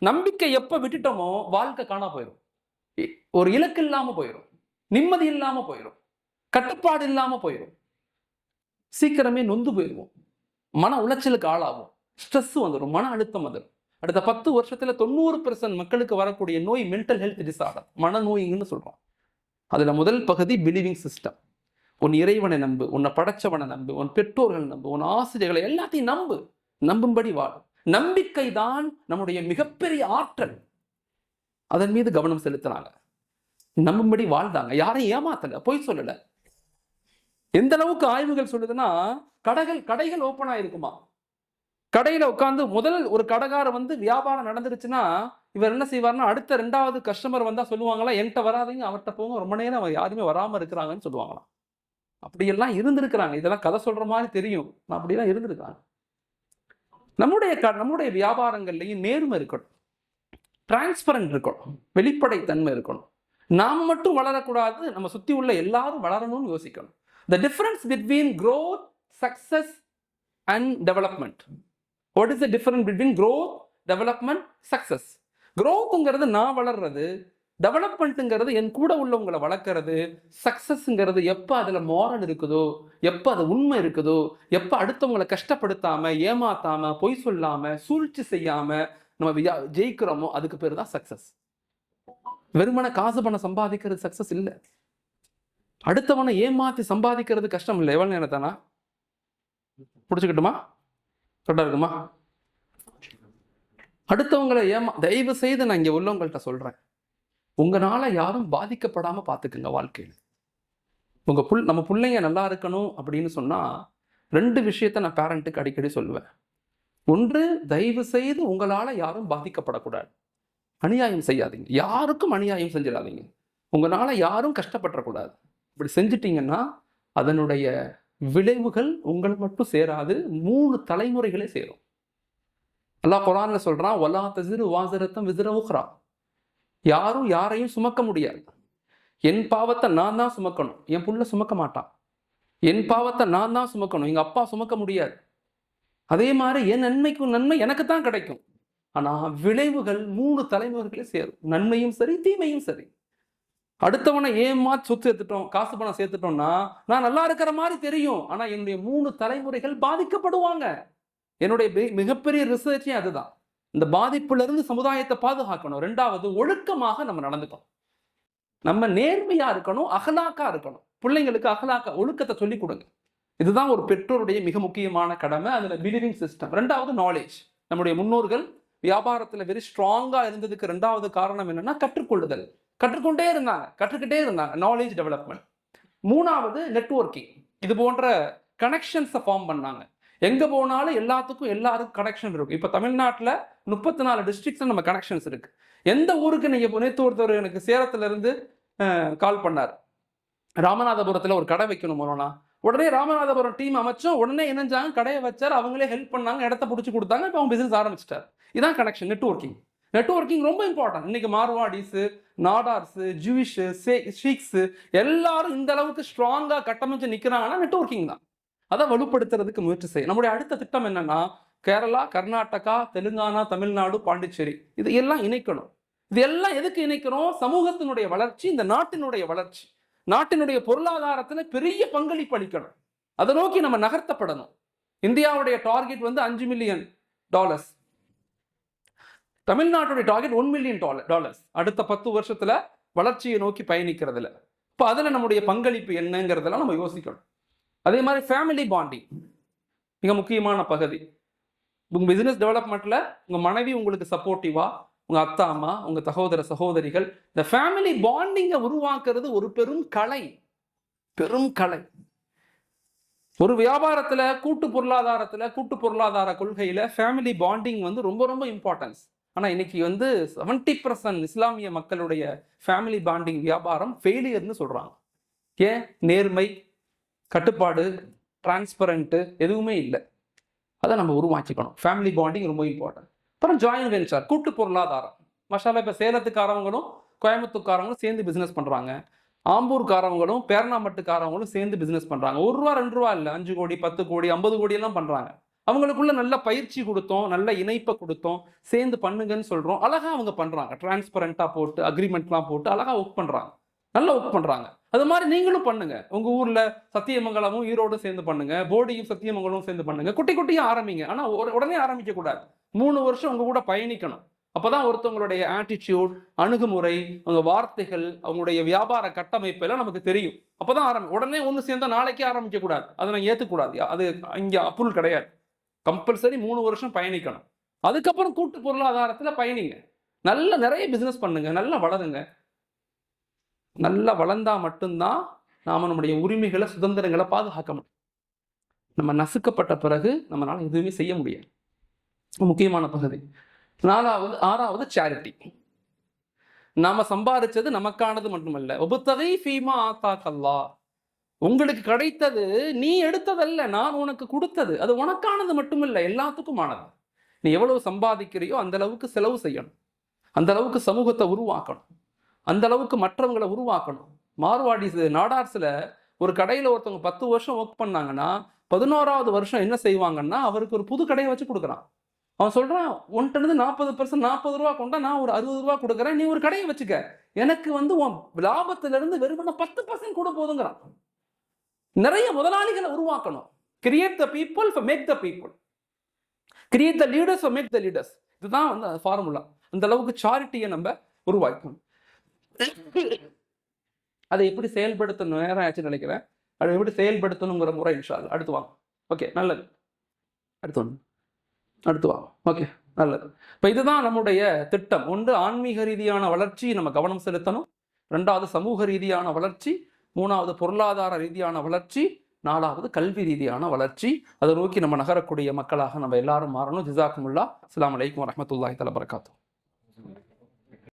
நம்பிக்கை எப்ப விட்டுட்டோமோ வாழ்க்கை காணா போயிடும். ஒரு இலக்கு இல்லாம போயிடும், நிம்மதி இல்லாம போயிடும், கட்டுப்பாடு இல்லாம போயிடும், சீக்கிரமே நொந்து போயிடுவோம், மன உளைச்சலுக்கு ஆளாகும், ஸ்ட்ரெஸ் வந்துடும், மன அழுத்தம் வந்துடும். அடுத்த 10 வருஷத்துல 90% மக்களுக்கு வரக்கூடிய நோய் மென்டல் ஹெல்த் டிசார்டர், மனநோய்ன்னு சொல்றோம். அதுல முதல் பகுதி பிலீவிங் சிஸ்டம். உன் இறைவனை நம்பு, உன்னை படைச்சவனை நம்பு, உன் பெற்றோர்கள் நம்பு, உன் ஆசிரியர்களை எல்லாத்தையும் நம்பு, நம்பும்படி வாழும். நம்பிக்கை தான் நம்முடைய மிகப்பெரிய ஆற்றல். அதன் மீது கவனம் செலுத்தினாங்க, நம்பும்படி வாழ்ந்தாங்க, யாரையும் ஏமாத்தல, பொய் சொல்லல. எந்த அளவுக்கு ஆய்வுகள் சொல்லுதுன்னா, கடைகள் ஓப்பன் ஆயிருக்குமா, கடையில உட்காந்து முதல் ஒரு கடைக்கார வந்து வியாபாரம் நடந்துருச்சுன்னா இவர் என்ன செய்வார்னா, அடுத்த 2வது கஸ்டமர் வந்தா சொல்லுவாங்களா, என்கிட்ட வராதீங்க, அவர்கிட்ட போங்க, ரொம்ப நேரம் அவர் யாருமே வராம இருக்கிறாங்கன்னு சொல்லுவாங்களாம். அப்படியெல்லாம் இருந்திருக்கிறாங்க. இதெல்லாம் கதை சொல்ற மாதிரி தெரியும், அப்படியெல்லாம் இருந்திருக்காங்க. நம்முடைய வியாபாரங்கள்லையும் நேர்மை இருக்கணும், டிரான்ஸ்பரண்ட் இருக்கணும், வெளிப்படைத்தன்மை இருக்கணும். நாம மட்டும் வளரக்கூடாது, நம்ம சுத்தி உள்ள எல்லாரும் வளரணும்னு யோசிக்கணும். The difference between growth, success and development. What is the difference between growth, development, success? growthங்கிறது நான் வளர்றது, டெவலப்மெண்ட்டுங்கிறது என் கூட உள்ளவங்களை வளர்க்கறது, சக்சஸ்ங்கிறது எப்போ அதில் மாரல் இருக்குதோ, எப்போ அது உண்மை இருக்குதோ, எப்போ அடுத்தவங்களை கஷ்டப்படுத்தாம, ஏமாத்தாம, பொய் சொல்லாம, சூழ்ச்சி செய்யாம நம்ம ஜெயிக்கிறோமோ அதுக்கு பேர் தான் சக்சஸ். வெறுமன காசு பணம் சம்பாதிக்கிறது சக்சஸ் இல்லை. அடுத்தவனை ஏமாத்தி சம்பாதிக்கிறது கஷ்டம் இல்லை. எவ்வளவு நேரம் தானா பிடிச்சுக்கிட்டுமா, கரெக்டா இருக்குமா? அடுத்தவங்களை தயவு செய்து நான் இங்க உள்ளவங்கள்ட்ட சொல்றேன், உங்களால யாரும் பாதிக்கப்படாம பாத்துக்குங்க வாழ்க்கையில். நம்ம பிள்ளைங்க நல்லா இருக்கணும் அப்படின்னு சொன்னா 2 விஷயத்த நான் பேரண்ட்டுக்கு அடிக்கடி சொல்லுவேன். ஒன்று, தயவு செய்து உங்களால யாரும் பாதிக்கப்படக்கூடாது, அநியாயம் செய்யாதீங்க, யாருக்கும் அநியாயம் செஞ்சிடாதீங்க, உங்களால யாரும் கஷ்டப்படக்கூடாது. இப்படி செஞ்சிட்டீங்கன்னா அதனுடைய விளைவுகள் உங்களை மட்டும் சேராது, 3 தலைமுறைகளே சேரும். அல்லாஹ் குர்ஆன்ல சொல்றான், வலா தஸிரு வாஸிரத்தும் விஸ்ர உக்ரா. யாரும் யாரையும் சுமக்க முடியாது. என் பாவத்தை நான் தான் சுமக்கணும், என் புள்ள சுமக்க மாட்டான். என் பாவத்தை நான் தான் சுமக்கணும், எங்க அப்பா சுமக்க முடியாது. அதே மாதிரி என் நன்மைக்கும் நன்மை எனக்கு தான் கிடைக்கும். ஆனா விளைவுகள் 3 தலைமுறைகளே சேரும், நன்மையும் சரி தீமையும் சரி. அடுத்தவனை ஏமாத்தி சொத்து சேர்த்துட்டோம், காசு பணம் சேர்த்துட்டோம்னா நான் நல்லா இருக்கிற மாதிரி தெரியும், ஆனா என்னுடைய 3 தலைமுறைகள் பாதிக்கப்படுவாங்க. என்னுடைய மிகப்பெரிய ரிசர்ச்சே அதுதான். இந்த பாதிப்புல இருந்து சமுதாயத்தை பாதுகாக்கணும். 2வது, ஒழுக்கமாக நம்ம நடந்துக்கணும், நம்ம நேர்மையா இருக்கணும், அகலாக்கா இருக்கணும். பிள்ளைங்களுக்கு அகலாக்கா ஒழுக்கத்தை சொல்லி கொடுங்க. இதுதான் ஒரு பெற்றோருடைய மிக முக்கியமான கடமை. அதுல பிலீவிங் சிஸ்டம். 2வது, நாலேஜ். நம்முடைய முன்னோர்கள் வியாபாரத்துல வெரி ஸ்ட்ராங்கா இருந்ததுக்கு 2வது காரணம் என்னன்னா கற்றுக்கொள்ளுதல். கற்றுக்கிட்டே இருந்தாங்க, நாலேஜ் டெவலப்மெண்ட். 3வது, நெட்வொர்க்கிங். இது போன்ற கனெக்ஷன்ஸை ஃபார்ம் பண்ணாங்க. எங்க போனாலும் எல்லாருக்கும் கனெக்ஷன் இருக்கும். இப்ப தமிழ்நாட்டில் 34 டிஸ்ட்ரிக்ட்ஸ் நம்ம கனெக்ஷன்ஸ் இருக்கு. எந்த ஊருக்கு நீங்க நேற்று ஒருத்தர் எனக்கு சேலத்துல இருந்து கால் பண்ணார், ராமநாதபுரத்துல ஒரு கடை வைக்கணும்னா உடனே ராமநாதபுரம் டீம் அமைச்சோம், உடனே இணைஞ்சாங்க, கடையை வச்சார், அவங்களே ஹெல்ப் பண்ணாங்க, இடத்த பிடிச்சி கொடுத்தாங்க, இப்போ அவங்க பிசினஸ் ஆரம்பிச்சிட்டார். இதான் கனெக்ஷன், நெட்வொர்க்கிங். நெட்வொர்க்கிங் ரொம்ப இம்பார்ட்டன்ட். இன்னைக்கு மார்வாடிஸ், நாடார்ஸ், ஜூவிஷ், ஷீக்ஸ் எல்லாரும் இந்த அளவுக்கு ஸ்ட்ராங்கா கட்டமைச்சு நிக்கிறாங்கன்னா நெட்வொர்க்கிங் தான். அதை வலுப்படுத்துறதுக்கு முயற்சி செய்யும். நம்முடைய அடுத்த திட்டம் என்னன்னா, கேரளா, கர்நாடகா, தெலுங்கானா, தமிழ்நாடு, பாண்டிச்சேரி இது எல்லாம் இணைக்கணும். இது எல்லாம் எதுக்கு இணைக்கணும்? சமூகத்தினுடைய வளர்ச்சி, இந்த நாட்டினுடைய வளர்ச்சி, நாட்டினுடைய பொருளாதாரத்துல பெரிய பங்களிப்பு அளிக்கணும். அதை நோக்கி நம்ம நகர்த்தப்படணும். இந்தியாவுடைய டார்கெட் வந்து $5 மில்லியன். தமிழ்நாட்டுடைய டார்கெட் $1 மில்லியன். அடுத்த 10 வருஷத்துல வளர்ச்சியை நோக்கி பயணிக்கிறதுல இப்போ அதுல நம்முடைய பங்களிப்பு என்னங்கிறதெல்லாம் நம்ம யோசிக்கணும். அதே மாதிரி ஃபேமிலி பாண்டிங் மிக முக்கியமான பகுதி. உங்க பிசினஸ் டெவலப்மெண்ட்ல உங்க மனைவி உங்களுக்கு சப்போர்ட்டிவா, உங்க அத்தா அம்மா, உங்க சகோதர சகோதரிகள். இந்த ஃபேமிலி பாண்டிங்கை உருவாக்குறது ஒரு பெரும் கலை, பெரும் கலை. ஒரு வியாபாரத்துல, கூட்டு பொருளாதார கொள்கையில ஃபேமிலி பாண்டிங் வந்து ரொம்ப ரொம்ப இம்பார்ட்டன்ஸ். ஆனா இன்னைக்கு வந்து 70% இஸ்லாமிய மக்களுடைய ஃபேமிலி பாண்டிங் வியாபாரம் ஃபெயிலியர்னு சொல்றாங்க. ஏன்? நேர்மை, கட்டுப்பாடு, டிரான்ஸ்பரண்ட் எதுவுமே இல்லை. அதை நம்ம உருவாக்கிக்கணும். ஃபேமிலி பாண்டிங் ரொம்ப இம்பார்ட்டன்ட். அப்புறம் ஜாயின்ட் வெஞ்சர், கூட்டு பொருளாதாரம். மஷாலா இப்போ சேலத்துக்காரவங்களும் கோயம்புத்தூர்காரங்களும் சேர்ந்து பிசினஸ் பண்றாங்க. ஆம்பூர்காரவங்களும் பேரணாம்பட்டுக்காரவங்களும் சேர்ந்து பிசினஸ் பண்றாங்க. 1 ரூபா 2 ரூபா இல்லை, 5 கோடி 10 கோடி 50 கோடி எல்லாம் பண்றாங்க. அவங்களுக்குள்ள நல்ல பயிற்சி கொடுத்தோம், நல்ல இணைப்பை கொடுத்தோம், சேர்ந்து பண்ணுங்கன்னு சொல்றோம். அழகா அவங்க பண்றாங்க. டிரான்ஸ்பரண்டா போட்டு அக்ரிமெண்ட்லாம் போட்டு அழகா ஒர்க் பண்றாங்க, நல்லா ஒர்க் பண்றாங்க. அது மாதிரி நீங்களும் பண்ணுங்க. உங்க ஊர்ல சத்தியமங்கலமும் ஈரோடும் சேர்ந்து பண்ணுங்க, போடியும் சத்தியமங்கலமும் சேர்ந்து பண்ணுங்க. குட்டி குட்டியா ஆரம்பிங்க. ஆனா உடனே ஆரம்பிக்க கூடாது. 3 வருஷம் உங்க கூட பயணிக்கணும். அப்பதான் ஒருத்தவங்களுடைய ஆட்டிடியூட், அணுகுமுறை, அவங்க வார்த்தைகள், அவங்களுடைய வியாபார கட்டமைப்பு எல்லாம் நமக்கு தெரியும். அப்பதான் உடனே ஒன்று சேர்ந்தா நாளைக்கே ஆரம்பிக்க கூடாது. அதை நான் ஏற்றுக்கூடாது. அது இங்க அப்ரூவல் கிடையாது. கம்பல்சரி 3 வருஷம் பயணிக்கணும். அதுக்கப்புறம் கூட்டு பொருளாதாரத்துல பயணிங்க. நிறைய பிசினஸ் பண்ணுங்க, நல்லா வளருங்க. நல்லா வளர்ந்தா மட்டும்தான் நாம நம்முடைய உரிமைகளை, சுதந்திரங்களை பாதுகாக்க முடியும். நம்ம நசுக்கப்பட்ட பிறகு நம்மளால எதுவுமே செய்ய முடியாது. முக்கியமான பகுதி. 6வது சேரிட்டி. நாம சம்பாதிச்சது நமக்கானது மட்டுமல்ல. ஒபுத்தகை ஃபீமா ஆத்தாக்கல்லா. உங்களுக்கு கிடைத்தது நீ எடுத்ததல்ல, நான் உனக்கு கொடுத்தது. அது உனக்கானது மட்டுமில்லை, எல்லாத்துக்கும் ஆனது. நீ எவ்வளவு சம்பாதிக்கிறியோ அந்த அளவுக்கு செலவு செய்யணும், அந்த அளவுக்கு சமூகத்தை உருவாக்கணும், அந்த அளவுக்கு மற்றவங்களை உருவாக்கணும். மார்வாடிஸ் நாடார்ஸ்ல ஒரு கடையில் ஒருத்தவங்க 10 வருஷம் ஒர்க் பண்ணாங்கன்னா 11வது வருஷம் என்ன செய்வாங்கன்னா அவருக்கு ஒரு புது கடையை வச்சு கொடுக்குறான். அவன் சொல்றான், உன்கிட்ட 40% 40 ரூபா கொண்டா, நான் ஒரு 60 ரூபா கொடுக்குறேன், நீ ஒரு கடையை வச்சுக்க, எனக்கு வந்து உன் லாபத்துல இருந்து வெறும் 10% கூட போதுங்கிறான். நிறைய முதலாளிகளை உருவாக்கணும். Create the people for make the people, create the leaders for make the leaders. இதுதான் வந்து ஃபார்முலா. அந்த அளவுக்கு சாரிட்டியை நம்ம உருவாக்கணும். அதை எப்படி செயல்படுத்தணும், நேரம் ஆச்சு நினைக்கிறேன். அதை எப்படி செயல்படுத்தணுங்கிற முறை இன்ஷா அல்லாஹ் அடுத்து வாங்க. ஓகே, நல்லது. அடுத்து வாங்க. ஓகே, நல்லது. இப்போ இதுதான் நம்முடைய திட்டம். 1, ஆன்மீக ரீதியான வளர்ச்சி நம்ம கவனம் செலுத்தணும். 2வது சமூக ரீதியான வளர்ச்சி. 3வது பொருளாதார ரீதியான வளர்ச்சி. 4வது கல்வி ரீதியான வளர்ச்சி. அதை நோக்கி நம்ம நகரக்கூடிய மக்களாக நம்ம எல்லாரும் மாறணும். ஜிசாக்குமுல்லா. அஸ்ஸலாமு அலைக்கும் வரஹ்மத்துல்லாஹி தஆலா வபரகாத்துஹு.